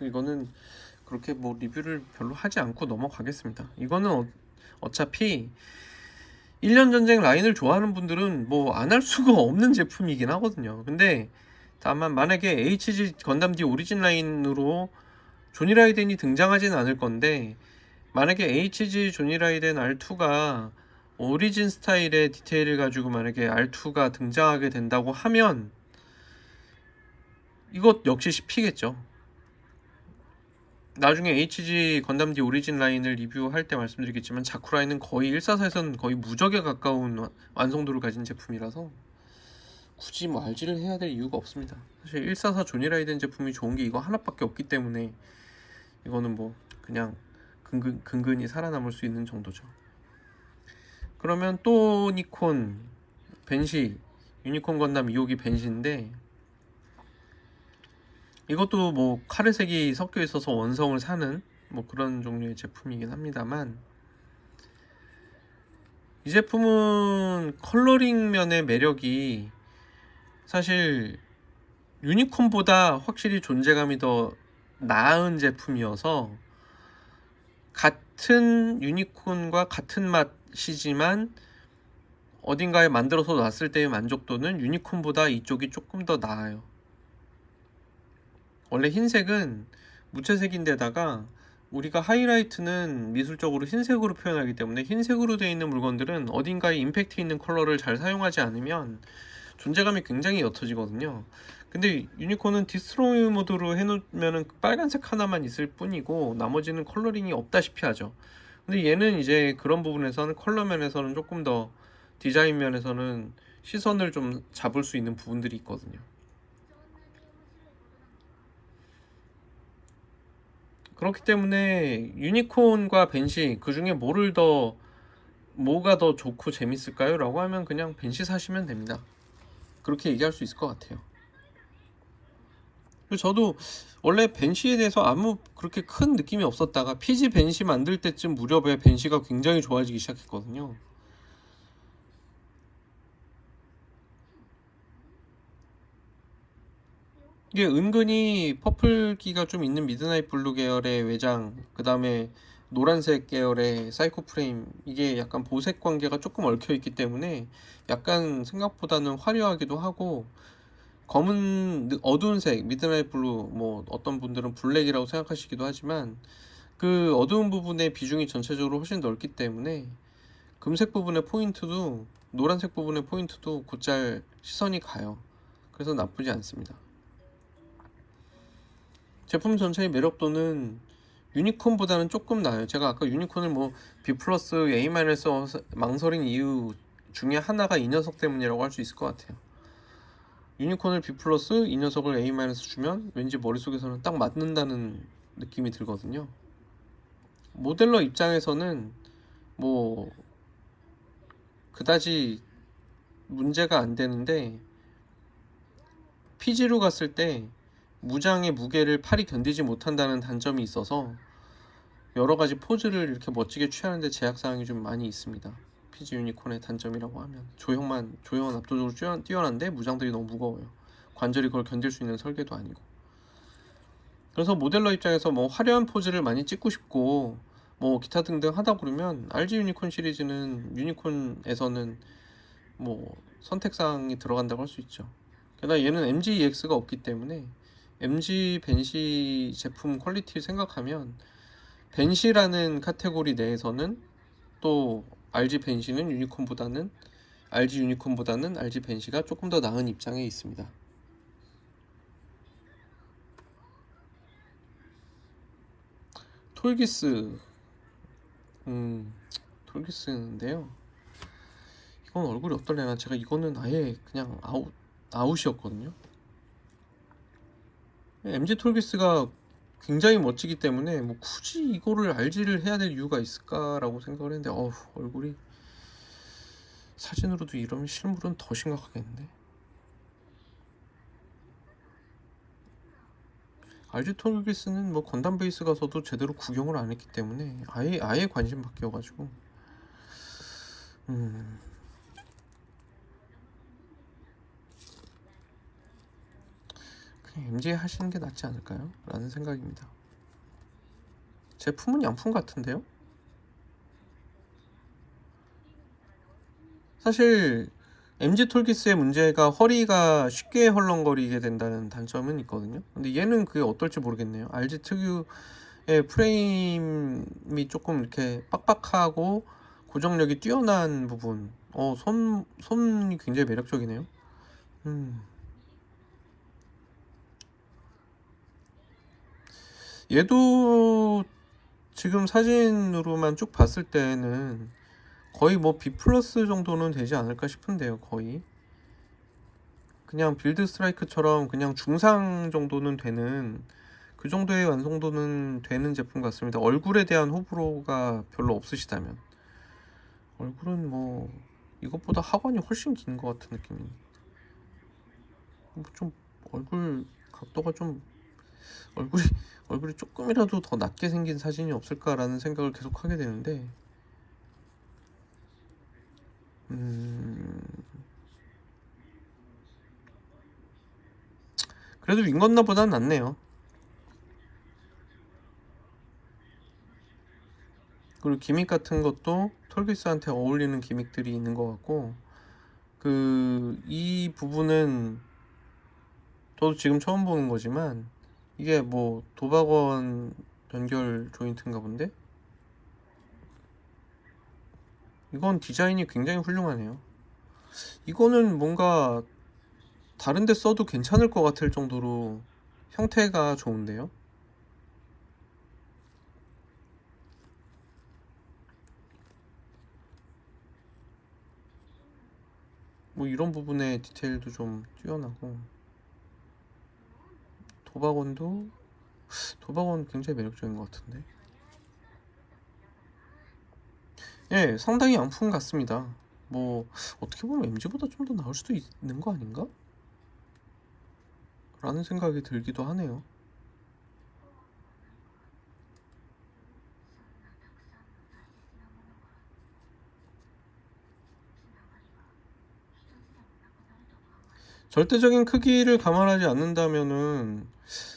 이거는 그렇게 뭐 리뷰를 별로 하지 않고 넘어가겠습니다. 이거는 어차피 1년 전쟁 라인을 좋아하는 분들은 뭐 안 할 수가 없는 제품이긴 하거든요. 근데 다만 만약에 HG 건담 D 오리진 라인으로 조니 라이덴이 등장하진 않을 건데, 만약에 HG 조니 라이덴 R2가 오리진 스타일의 디테일을 가지고 만약에 R2가 등장하게 된다고 하면 이것 역시 씹히겠죠. 나중에 HG 건담 D 오리진 라인을 리뷰할 때 말씀드리겠지만 자쿠 라인은 거의 144에서는 거의 무적에 가까운 완성도를 가진 제품이라서 굳이 뭐 RG를 해야 될 이유가 없습니다. 사실 144 조니 라이덴 제품이 좋은 게 이거 하나밖에 없기 때문에 이거는 뭐 그냥 근근히 살아남을 수 있는 정도죠. 그러면 또 니콘 벤시, 유니콘 건담 2호기 벤시인데 이것도 뭐 카르색이 섞여 있어서 원성을 사는 뭐 그런 종류의 제품이긴 합니다만, 이 제품은 컬러링 면의 매력이 사실 유니콘보다 확실히 존재감이 더 나은 제품이어서 같은 유니콘과 같은 맛이지만 어딘가에 만들어서 놨을 때의 만족도는 유니콘보다 이쪽이 조금 더 나아요. 원래 흰색은 무채색인데다가 우리가 하이라이트는 미술적으로 흰색으로 표현하기 때문에 흰색으로 되어 있는 물건들은 어딘가에 임팩트 있는 컬러를 잘 사용하지 않으면 존재감이 굉장히 옅어지거든요. 근데 유니콘은 디스트로이 모드로 해놓으면 빨간색 하나만 있을 뿐이고 나머지는 컬러링이 없다시피 하죠. 근데 얘는 이제 그런 부분에서는 컬러 면에서는 조금 더 디자인 면에서는 시선을 좀 잡을 수 있는 부분들이 있거든요. 그렇기 때문에 유니콘과 벤시 그 중에 뭐가 더 좋고 재밌을까요? 라고 하면 그냥 벤시 사시면 됩니다. 그렇게 얘기할 수 있을 것 같아요. 저도 원래 벤시에 대해서 아무 그렇게 큰 느낌이 없었다가 PG 벤시 만들 때쯤 무렵에 벤시가 굉장히 좋아지기 시작했거든요. 이게 은근히 퍼플기가 좀 있는 미드나잇 블루 계열의 외장, 그 다음에 노란색 계열의 사이코 프레임, 이게 약간 보색 관계가 조금 얽혀 있기 때문에 약간 생각보다는 화려하기도 하고, 검은 어두운 색 미드나잇 블루, 뭐 어떤 분들은 블랙이라고 생각하시기도 하지만 그 어두운 부분의 비중이 전체적으로 훨씬 넓기 때문에 금색 부분의 포인트도 노란색 부분의 포인트도 곧잘 시선이 가요. 그래서 나쁘지 않습니다. 제품 전체의 매력도는 유니콘보다는 조금 나아요. 제가 아까 유니콘을 뭐 B 플러스 A 마이너스 망설인 이유 중에 하나가 이 녀석 때문이라고 할 수 있을 것 같아요. 유니콘을 B 플러스, 이 녀석을 A 마이너스 주면 왠지 머릿속에서는 딱 맞는다는 느낌이 들거든요. 모델러 입장에서는 뭐 그다지 문제가 안 되는데, PG로 갔을 때 무장의 무게를 팔이 견디지 못한다는 단점이 있어서 여러 가지 포즈를 이렇게 멋지게 취하는데 제약사항이 좀 많이 있습니다. PG 유니콘의 단점이라고 하면 조형은 압도적으로 뛰어난데 무장들이 너무 무거워요. 관절이 그걸 견딜 수 있는 설계도 아니고. 그래서 모델러 입장에서 뭐 화려한 포즈를 많이 찍고 싶고 뭐 기타 등등 하다 그러면 RG 유니콘 시리즈는 유니콘에서는 뭐 선택사항이 들어간다고 할 수 있죠. 게다가 얘는 MG-EX가 없기 때문에 MG 벤시 제품 퀄리티를 생각하면 벤시라는 카테고리 내에서는 또 RG 유니콘보다는 RG 벤시가 조금 더 나은 입장에 있습니다. 톨기스 톨기스인데요. 이건 얼굴이 어떨래나. 제가 이거는 아예 그냥 아웃이었거든요. MG 톨기스가 굉장히 멋지기 때문에 뭐 굳이 이거를 RG를 해야 될 이유가 있을까라고 생각을 했는데 얼굴이 사진으로도 이러면 실물은 더 심각하겠는데. RG 톨기스는 뭐 건담 베이스 가서도 제대로 구경을 안 했기 때문에 아예 관심 바뀌어가지고 그냥 MG 하시는 게 낫지 않을까요? 라는 생각입니다. 제품은 양품 같은데요? 사실 MG 톨기스의 문제가 허리가 쉽게 헐렁거리게 된다는 단점은 있거든요. 근데 얘는 그게 어떨지 모르겠네요. RG 특유의 프레임이 조금 이렇게 빡빡하고 고정력이 뛰어난 부분, 손이 굉장히 매력적이네요. 얘도 지금 사진으로만 쭉 봤을 때는 거의 뭐 B 플러스 정도는 되지 않을까 싶은데요. 거의 그냥 빌드 스트라이크처럼 그냥 중상 정도는 되는, 그 정도의 완성도는 되는 제품 같습니다. 얼굴에 대한 호불호가 별로 없으시다면. 얼굴은 뭐 이것보다 하관이 훨씬 긴 것 같은 느낌이. 좀 얼굴 각도가 좀 얼굴이 조금이라도 더 낮게 생긴 사진이 없을까라는 생각을 계속 하게 되는데, 그래도 윙건나보다는 낫네요. 그리고 기믹 같은 것도 톨기스한테 어울리는 기믹들이 있는 것 같고, 이 부분은 저도 지금 처음 보는 거지만 이게 뭐 도박원 연결 조인트인가 본데, 이건 디자인이 굉장히 훌륭하네요. 이거는 뭔가 다른 데 써도 괜찮을 것 같을 정도로 형태가 좋은데요. 뭐 이런 부분의 디테일도 좀 뛰어나고, 도박원 굉장히 매력적인 것 같은데. 예, 상당히 양품 같습니다. 뭐 어떻게 보면 MG보다 좀 더 나을 수도 있는 거 아닌가? 라는 생각이 들기도 하네요. 절대적인 크기를 감안하지 않는다면은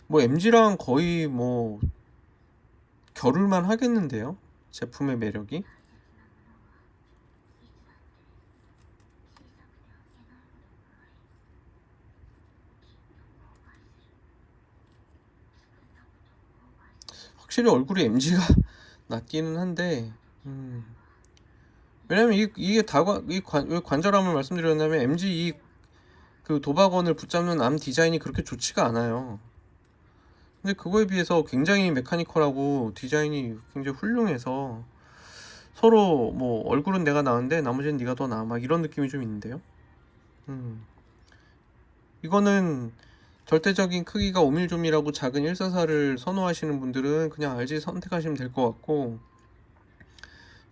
뭐 MG랑 거의 뭐 겨룰만 하겠는데요. 제품의 매력이. 확실히 얼굴이 MG가 낫기는 한데, 왜냐면 이게 왜 관절함을 말씀드렸냐면 MG 그 도박원을 붙잡는 암 디자인이 그렇게 좋지가 않아요. 근데 그거에 비해서 굉장히 메카니컬하고 디자인이 굉장히 훌륭해서 서로 뭐 얼굴은 내가 나은데 나머지는 네가 더 나아 막 이런 느낌이 좀 있는데요. 이거는 절대적인 크기가 5mm이라고 작은 144를 선호하시는 분들은 그냥 RG 선택하시면 될 것 같고,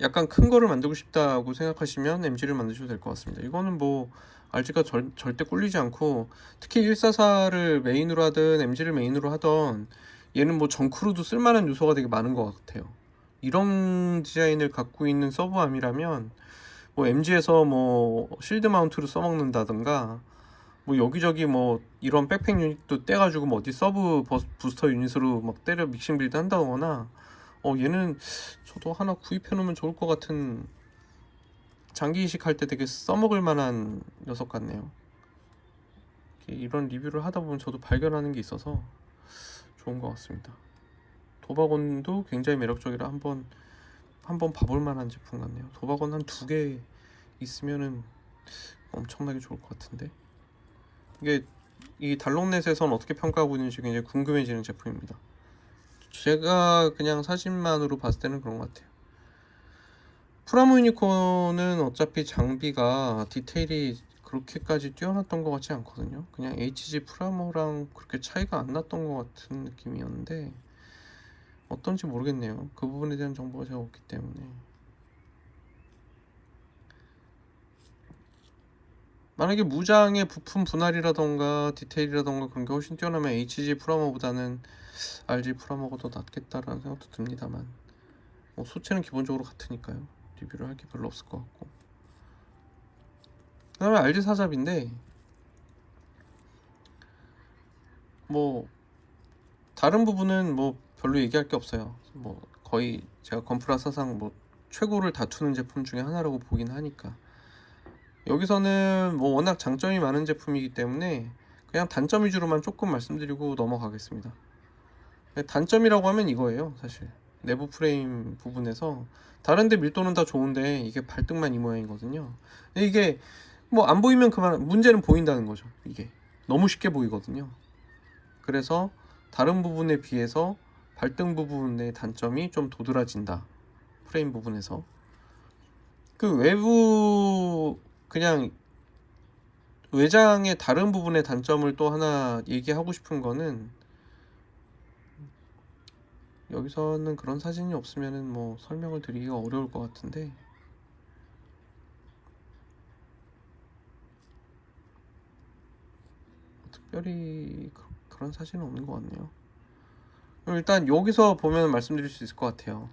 약간 큰 거를 만들고 싶다고 생각하시면 MG를 만드셔도 될 것 같습니다. 이거는 뭐 RG가 절대 꿀리지 않고, 특히 144를 메인으로 하든 MG를 메인으로 하던 얘는 뭐 정크루도 쓸만한 요소가 되게 많은 것 같아요. 이런 디자인을 갖고 있는 서브암이라면 뭐 MG에서 뭐 실드 마운트를 써먹는다든가, 뭐 여기저기 뭐 이런 백팩 유닛도 떼가지고 뭐 어디 서브 부스터 유닛으로 막 때려 믹싱 빌드 한다거나, 얘는 저도 하나 구입해 놓으면 좋을 것 같은, 장기 이식할 때 되게 써먹을 만한 녀석 같네요. 이런 리뷰를 하다 보면 저도 발견하는 게 있어서 좋은 것 같습니다. 도박원도 굉장히 매력적이라 한번 봐볼 만한 제품 같네요. 도박원 한 2개 있으면은 엄청나게 좋을 것 같은데, 이게 이 달롱넷에선 어떻게 평가하고 있는지 굉장히 궁금해지는 제품입니다. 제가 그냥 사진만으로 봤을 때는 그런 것 같아요. 프라모 유니콘은 어차피 장비가 디테일이 그렇게까지 뛰어났던 것 같지 않거든요. 그냥 HG 프라모랑 그렇게 차이가 안 났던 것 같은 느낌이었는데, 어떤지 모르겠네요. 그 부분에 대한 정보가 제가 없기 때문에. 만약에 무장의 부품 분할이라던가 디테일이라던가 그런 게 훨씬 뛰어나면 HG 프라모보다는 RG 프라모가 더 낫겠다라는 생각도 듭니다만, 뭐 소체는 기본적으로 같으니까요. 리뷰를 할 게 별로 없을 것 같고. 그 다음에 RG 사잡인데, 뭐 다른 부분은 뭐 별로 얘기할 게 없어요. 뭐 거의 제가 건프라 사상 뭐 최고를 다투는 제품 중에 하나라고 보긴 하니까, 여기서는 뭐 워낙 장점이 많은 제품이기 때문에 그냥 단점 위주로만 조금 말씀드리고 넘어가겠습니다. 단점이라고 하면 이거예요. 사실 내부 프레임 부분에서 다른데 밀도는 다 좋은데 이게 발등만 이 모양이거든요. 근데 이게 뭐 안 보이면 그만, 문제는 보인다는 거죠. 이게 너무 쉽게 보이거든요. 그래서 다른 부분에 비해서 발등 부분의 단점이 좀 도드라진다. 프레임 부분에서. 그 외부 그냥 외장의 다른 부분의 단점을 또 하나 얘기하고 싶은 거는, 여기서는 그런 사진이 없으면은 뭐 설명을 드리기가 어려울 것 같은데, 특별히 그런 사진은 없는 것 같네요. 그럼 일단 여기서 보면 말씀드릴 수 있을 것 같아요.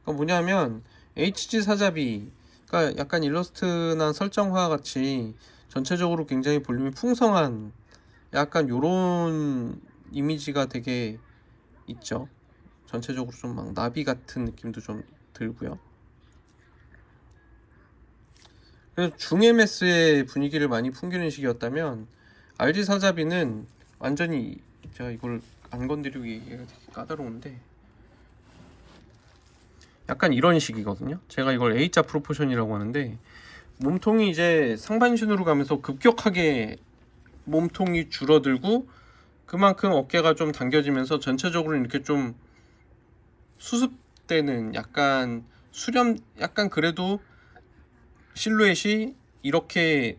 그러니까 뭐냐면 HG 사자비, 그러니까 약간 일러스트나 설정화 같이 전체적으로 굉장히 볼륨이 풍성한 약간 요런 이미지가 되게 있죠. 전체적으로 좀 막 나비 같은 느낌도 좀 들고요. 그래서 중MS의 분위기를 많이 풍기는 식이었다면, RG 사자비는 완전히, 제가 이걸 안 건드리고 얘기가 되게 까다로운데, 약간 이런 식이거든요. 제가 이걸 A자 프로포션이라고 하는데, 몸통이 이제 상반신으로 가면서 급격하게 몸통이 줄어들고 그만큼 어깨가 좀 당겨지면서 전체적으로 이렇게 좀 수습되는, 약간 수렴, 약간 그래도 실루엣이 이렇게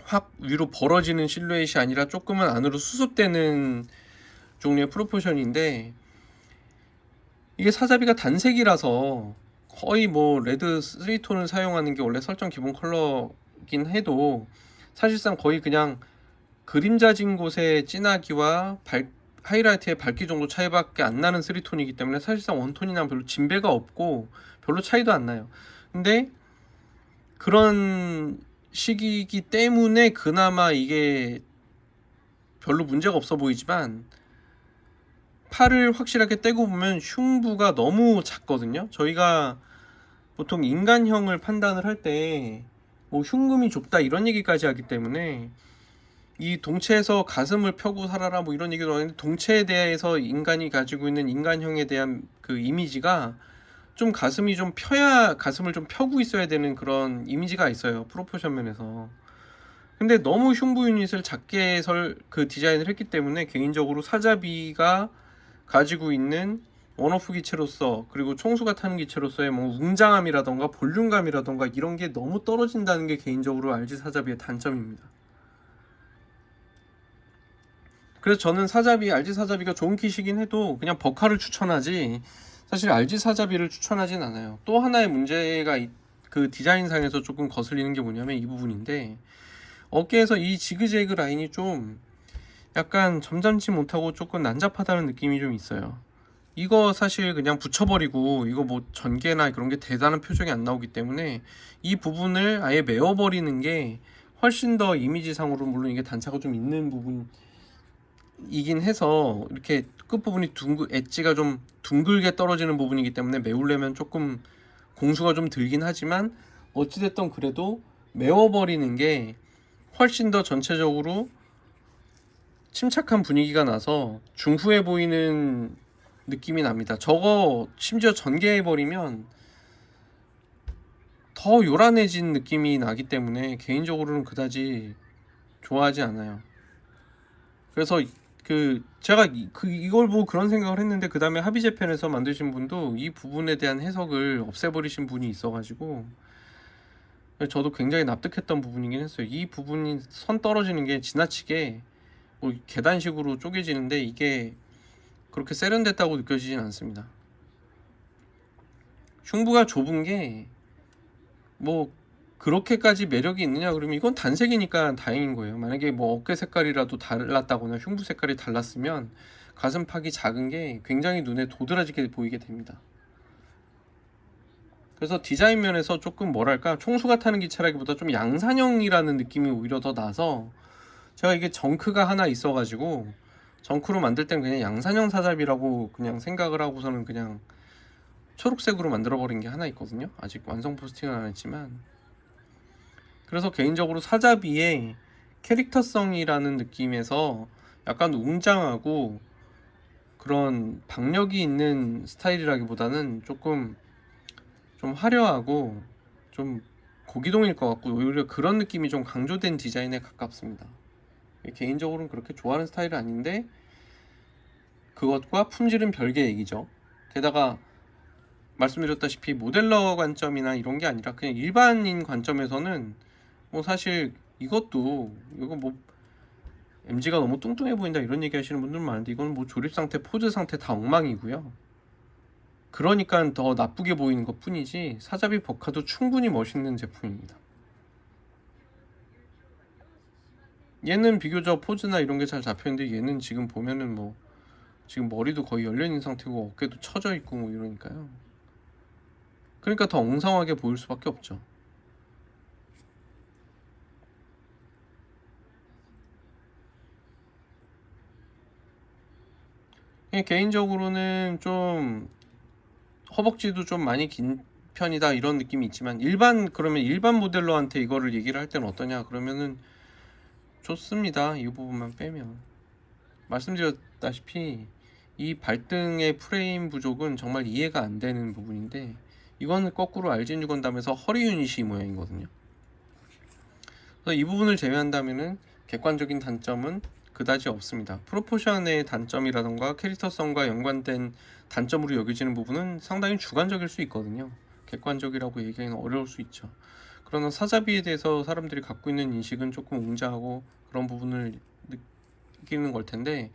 확 위로 벌어지는 실루엣이 아니라 조금은 안으로 수습되는 종류의 프로포션인데, 이게 사자비가 단색이라서 거의 뭐 레드 3톤을 사용하는 게 원래 설정 기본 컬러긴 해도 사실상 거의 그냥 그림자진 곳의 진하기와 하이라이트의 밝기 정도 차이밖에 안 나는 3톤이기 때문에 사실상 원톤이랑 별로 진배가 없고 별로 차이도 안 나요. 근데 그런 시기이기 때문에 그나마 이게 별로 문제가 없어 보이지만, 팔을 확실하게 떼고 보면 흉부가 너무 작거든요. 저희가 보통 인간형을 판단을 할 때 뭐 흉금이 좁다 이런 얘기까지 하기 때문에, 이 동체에서 가슴을 펴고 살아라 뭐 이런 얘기도 하는데, 동체에 대해서 인간이 가지고 있는 인간형에 대한 그 이미지가 좀 가슴이 좀 펴야, 가슴을 좀 펴고 있어야 되는 그런 이미지가 있어요, 프로포션 면에서. 근데 너무 흉부 유닛을 작게 디자인을 했기 때문에 개인적으로 사자비가 가지고 있는 원오프 기체로서 그리고 총수가 타는 기체로서의 뭐 웅장함이라던가 볼륨감이라던가 이런 게 너무 떨어진다는 게 개인적으로 RG 사자비의 단점입니다. 그래서 저는 RG 사자비가 좋은 킷이긴 해도 그냥 버카를 추천하지 사실 RG 사자비를 추천하진 않아요. 또 하나의 문제가 그 디자인상에서 조금 거슬리는 게 뭐냐면 이 부분인데, 어깨에서 이 지그재그 라인이 좀 약간 점잖지 못하고 조금 난잡하다는 느낌이 좀 있어요. 이거 사실 그냥 붙여버리고 이거 뭐 전개나 그런 게 대단한 표정이 안 나오기 때문에 이 부분을 아예 메워버리는 게 훨씬 더 이미지상으로, 물론 이게 단차가 좀 있는 부분이긴 해서 이렇게 끝부분이 엣지가 좀 둥글게 떨어지는 부분이기 때문에 메우려면 조금 공수가 좀 들긴 하지만 어찌됐든 그래도 메워버리는 게 훨씬 더 전체적으로 침착한 분위기가 나서 중후해 보이는 느낌이 납니다. 저거 심지어 전개해버리면 더 요란해진 느낌이 나기 때문에 개인적으로는 그다지 좋아하지 않아요. 그래서 제가 이걸 보고 그런 생각을 했는데, 그 다음에 합의제편에서 만드신 분도 이 부분에 대한 해석을 없애버리신 분이 있어가지고 저도 굉장히 납득했던 부분이긴 했어요. 이 부분이 선 떨어지는 게 지나치게 뭐 계단식으로 쪼개지는데 이게 그렇게 세련됐다고 느껴지진 않습니다. 흉부가 좁은 게 뭐 그렇게까지 매력이 있느냐 그러면 이건 단색이니까 다행인 거예요. 만약에 뭐 어깨 색깔이라도 달랐다거나 흉부 색깔이 달랐으면 가슴팍이 작은 게 굉장히 눈에 도드라지게 보이게 됩니다. 그래서 디자인 면에서 조금 뭐랄까 총수가 타는 기차라기보다 좀 양산형이라는 느낌이 오히려 더 나서, 제가 이게 정크가 하나 있어가지고 정크로 만들 땐 그냥 양산형 사잡이라고 그냥 생각을 하고서는 그냥 초록색으로 만들어버린 게 하나 있거든요. 아직 완성 포스팅은 안 했지만. 그래서 개인적으로 사자비의 캐릭터성이라는 느낌에서 약간 웅장하고 그런 박력이 있는 스타일이라기보다는 조금 좀 화려하고 좀 고기동일 것 같고 오히려 그런 느낌이 좀 강조된 디자인에 가깝습니다. 개인적으로는 그렇게 좋아하는 스타일은 아닌데 그것과 품질은 별개 얘기죠. 게다가 말씀드렸다시피 모델러 관점이나 이런 게 아니라 그냥 일반인 관점에서는 뭐 사실 이거 뭐 MG가 너무 뚱뚱해 보인다 이런 얘기 하시는 분들 많은데, 이건 뭐 조립 상태, 포즈 상태 다 엉망이고요. 그러니까 더 나쁘게 보이는 것 뿐이지 사자비 버카도 충분히 멋있는 제품입니다. 얘는 비교적 포즈나 이런 게 잘 잡혀있는데 얘는 지금 보면은 뭐 지금 머리도 거의 열려있는 상태고 어깨도 처져 있고 뭐 이러니까요. 그러니까 더 엉성하게 보일 수밖에 없죠. 개인적으로는 좀 허벅지도 좀 많이 긴 편이다 이런 느낌이 있지만, 그러면 일반 모델러한테 이거를 얘기를 할 때는 어떠냐 그러면은 좋습니다. 이 부분만 빼면. 말씀드렸다시피 이 발등의 프레임 부족은 정말 이해가 안 되는 부분인데, 이거는 거꾸로 RGN 6건담에서 허리 유닛이 모양이거든요. 그래서 이 부분을 제외한다면은 객관적인 단점은 그다지 없습니다. 프로포션의 단점이라던가 캐릭터성과 연관된 단점으로 여겨지는 부분은 상당히 주관적일 수 있거든요. 객관적이라고 얘기하기는 어려울 수 있죠. 그러나 사자비에 대해서 사람들이 갖고 있는 인식은 조금 웅장하고 그런 부분을 느끼는 걸 텐데,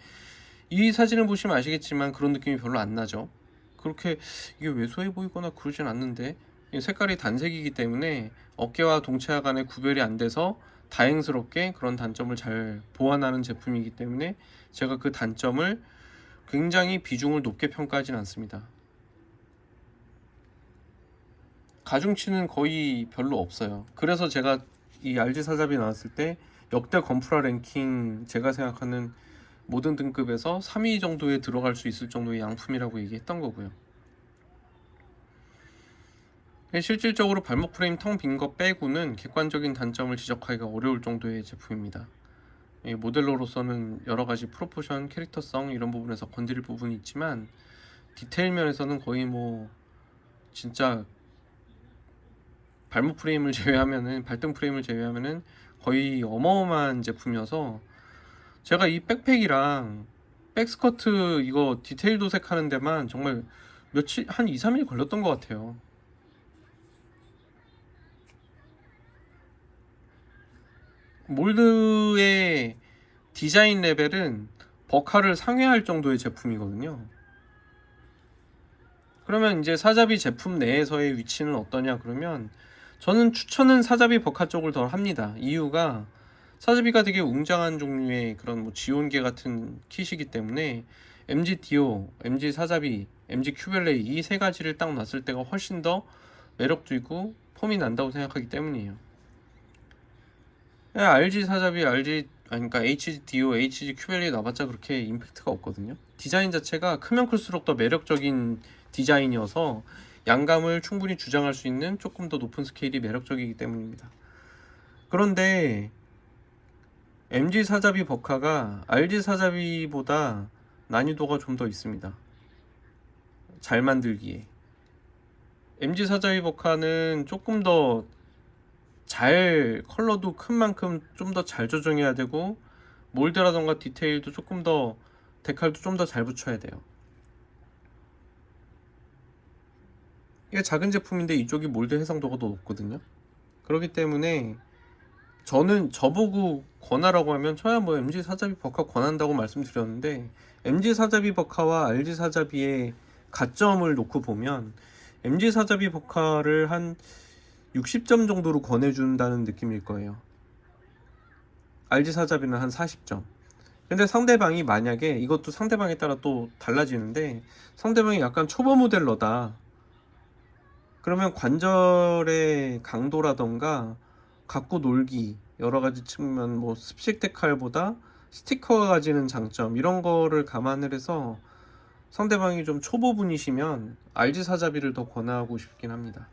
이 사진을 보시면 아시겠지만 그런 느낌이 별로 안 나죠. 그렇게 이게 왜소해 보이거나 그러진 않는데, 색깔이 단색이기 때문에 어깨와 동체와 간의 구별이 안 돼서 다행스럽게 그런 단점을 잘 보완하는 제품이기 때문에 제가 그 단점을 굉장히 비중을 높게 평가하진 않습니다. 가중치는 거의 별로 없어요. 그래서 제가 이 RG 사잡이 나왔을 때 역대 건프라 랭킹 제가 생각하는 모든 등급에서 3위 정도에 들어갈 수 있을 정도의 양품이라고 얘기했던 거고요. 실질적으로 발목 프레임 텅 빈 거 빼고는 객관적인 단점을 지적하기가 어려울 정도의 제품입니다. 모델로서는 여러가지 프로포션, 캐릭터성 이런 부분에서 건드릴 부분이 있지만 디테일 면에서는 거의 뭐 진짜 발목 프레임을 제외하면은, 발등 프레임을 제외하면은 거의 어마어마한 제품이어서, 제가 이 백팩이랑 백스커트 이거 디테일 도색하는 데만 정말 며칠, 한 2, 3일 걸렸던 것 같아요. 몰드의 디자인 레벨은 버카를 상회할 정도의 제품이거든요. 그러면 이제 사자비 제품 내에서의 위치는 어떠냐 그러면, 저는 추천은 사자비 버카 쪽을 더 합니다. 이유가 사자비가 되게 웅장한 종류의 그런 뭐 지온계 같은 킷이기 때문에 MG 디오, MG 사자비, MG 큐벨레이 이 세 가지를 딱 놨을 때가 훨씬 더 매력도 있고 폼이 난다고 생각하기 때문이에요. RG 사자비, 그러니까 HDO, HG 큐벨레이 놔봤자 그렇게 임팩트가 없거든요. 디자인 자체가 크면 클수록 더 매력적인 디자인이어서 양감을 충분히 주장할 수 있는 조금 더 높은 스케일이 매력적이기 때문입니다. 그런데 MG 사자비 버카가 RG 사자비보다 난이도가 좀 더 있습니다. 잘 만들기에. MG 사자비 버카는 조금 더 잘, 컬러도 큰 만큼 좀 더 잘 조정해야 되고, 몰드라던가 디테일도 조금 더, 데칼도 좀 더 잘 붙여야 돼요. 이게 작은 제품인데 이쪽이 몰드 해상도가 더 높거든요. 그렇기 때문에 저는 저보고 권하라고 하면 저야 뭐 MG 사자비 버카 권한다고 말씀드렸는데, MG 사자비 버카와 RG 사자비의 가점을 놓고 보면 MG 사자비 버카를 한 60점 정도로 권해준다는 느낌일 거예요. RG 사자비는 한 40점. 근데 상대방이 만약에, 이것도 상대방에 따라 또 달라지는데, 상대방이 약간 초보 모델러다 그러면 관절의 강도라던가 갖고 놀기, 여러 가지 측면, 뭐 습식 데칼보다 스티커가 가지는 장점, 이런 거를 감안을 해서 상대방이 좀 초보분이시면 RG 사자비를 더 권하고 싶긴 합니다.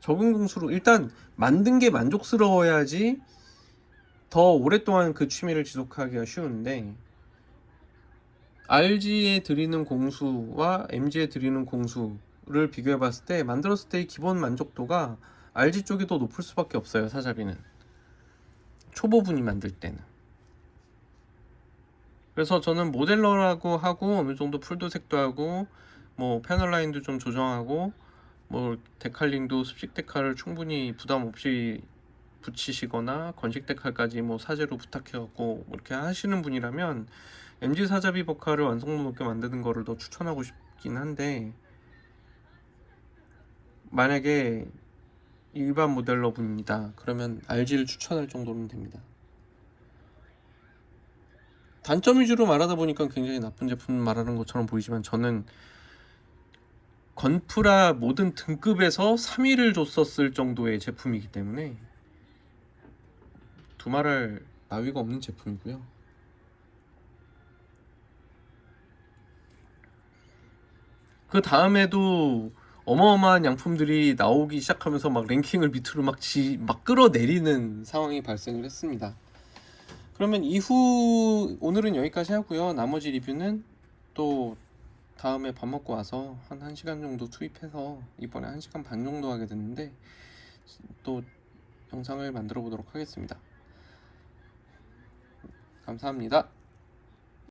적은 공수로 일단 만든 게 만족스러워야지 더 오랫동안 그 취미를 지속하기가 쉬운데, RG에 드리는 공수와 MG에 드리는 공수를 비교해 봤을 때 만들었을 때의 기본 만족도가 RG 쪽이 더 높을 수밖에 없어요. 사자비는 초보분이 만들 때는. 그래서 저는 모델러라고 하고 어느 정도 풀도색도 하고 뭐 패널 라인도 좀 조정하고 뭐 데칼링도 습식 데칼을 충분히 부담 없이 붙이시거나 건식 데칼까지 뭐 사제로 부탁해갖고 이렇게 하시는 분이라면 MG 사자비 버카를 완성도 높게 만드는 거를 더 추천하고 싶긴 한데, 만약에 일반 모델러 분이다 그러면 RG를 추천할 정도는 됩니다. 단점 위주로 말하다 보니까 굉장히 나쁜 제품 말하는 것처럼 보이지만, 저는 건프라 모든 등급에서 3위를 줬었을 정도의 제품이기 때문에 두말할 나위가 없는 제품이고요. 그 다음에도 어마어마한 양품들이 나오기 시작하면서 막 랭킹을 밑으로 막 끌어내리는 상황이 발생을 했습니다. 그러면 오늘은 여기까지 하고요. 나머지 리뷰는 또 다음에 밥 먹고 와서 한 1시간 정도 투입해서, 이번에 1시간 반 정도 하게 됐는데 또 영상을 만들어 보도록 하겠습니다. 감사합니다.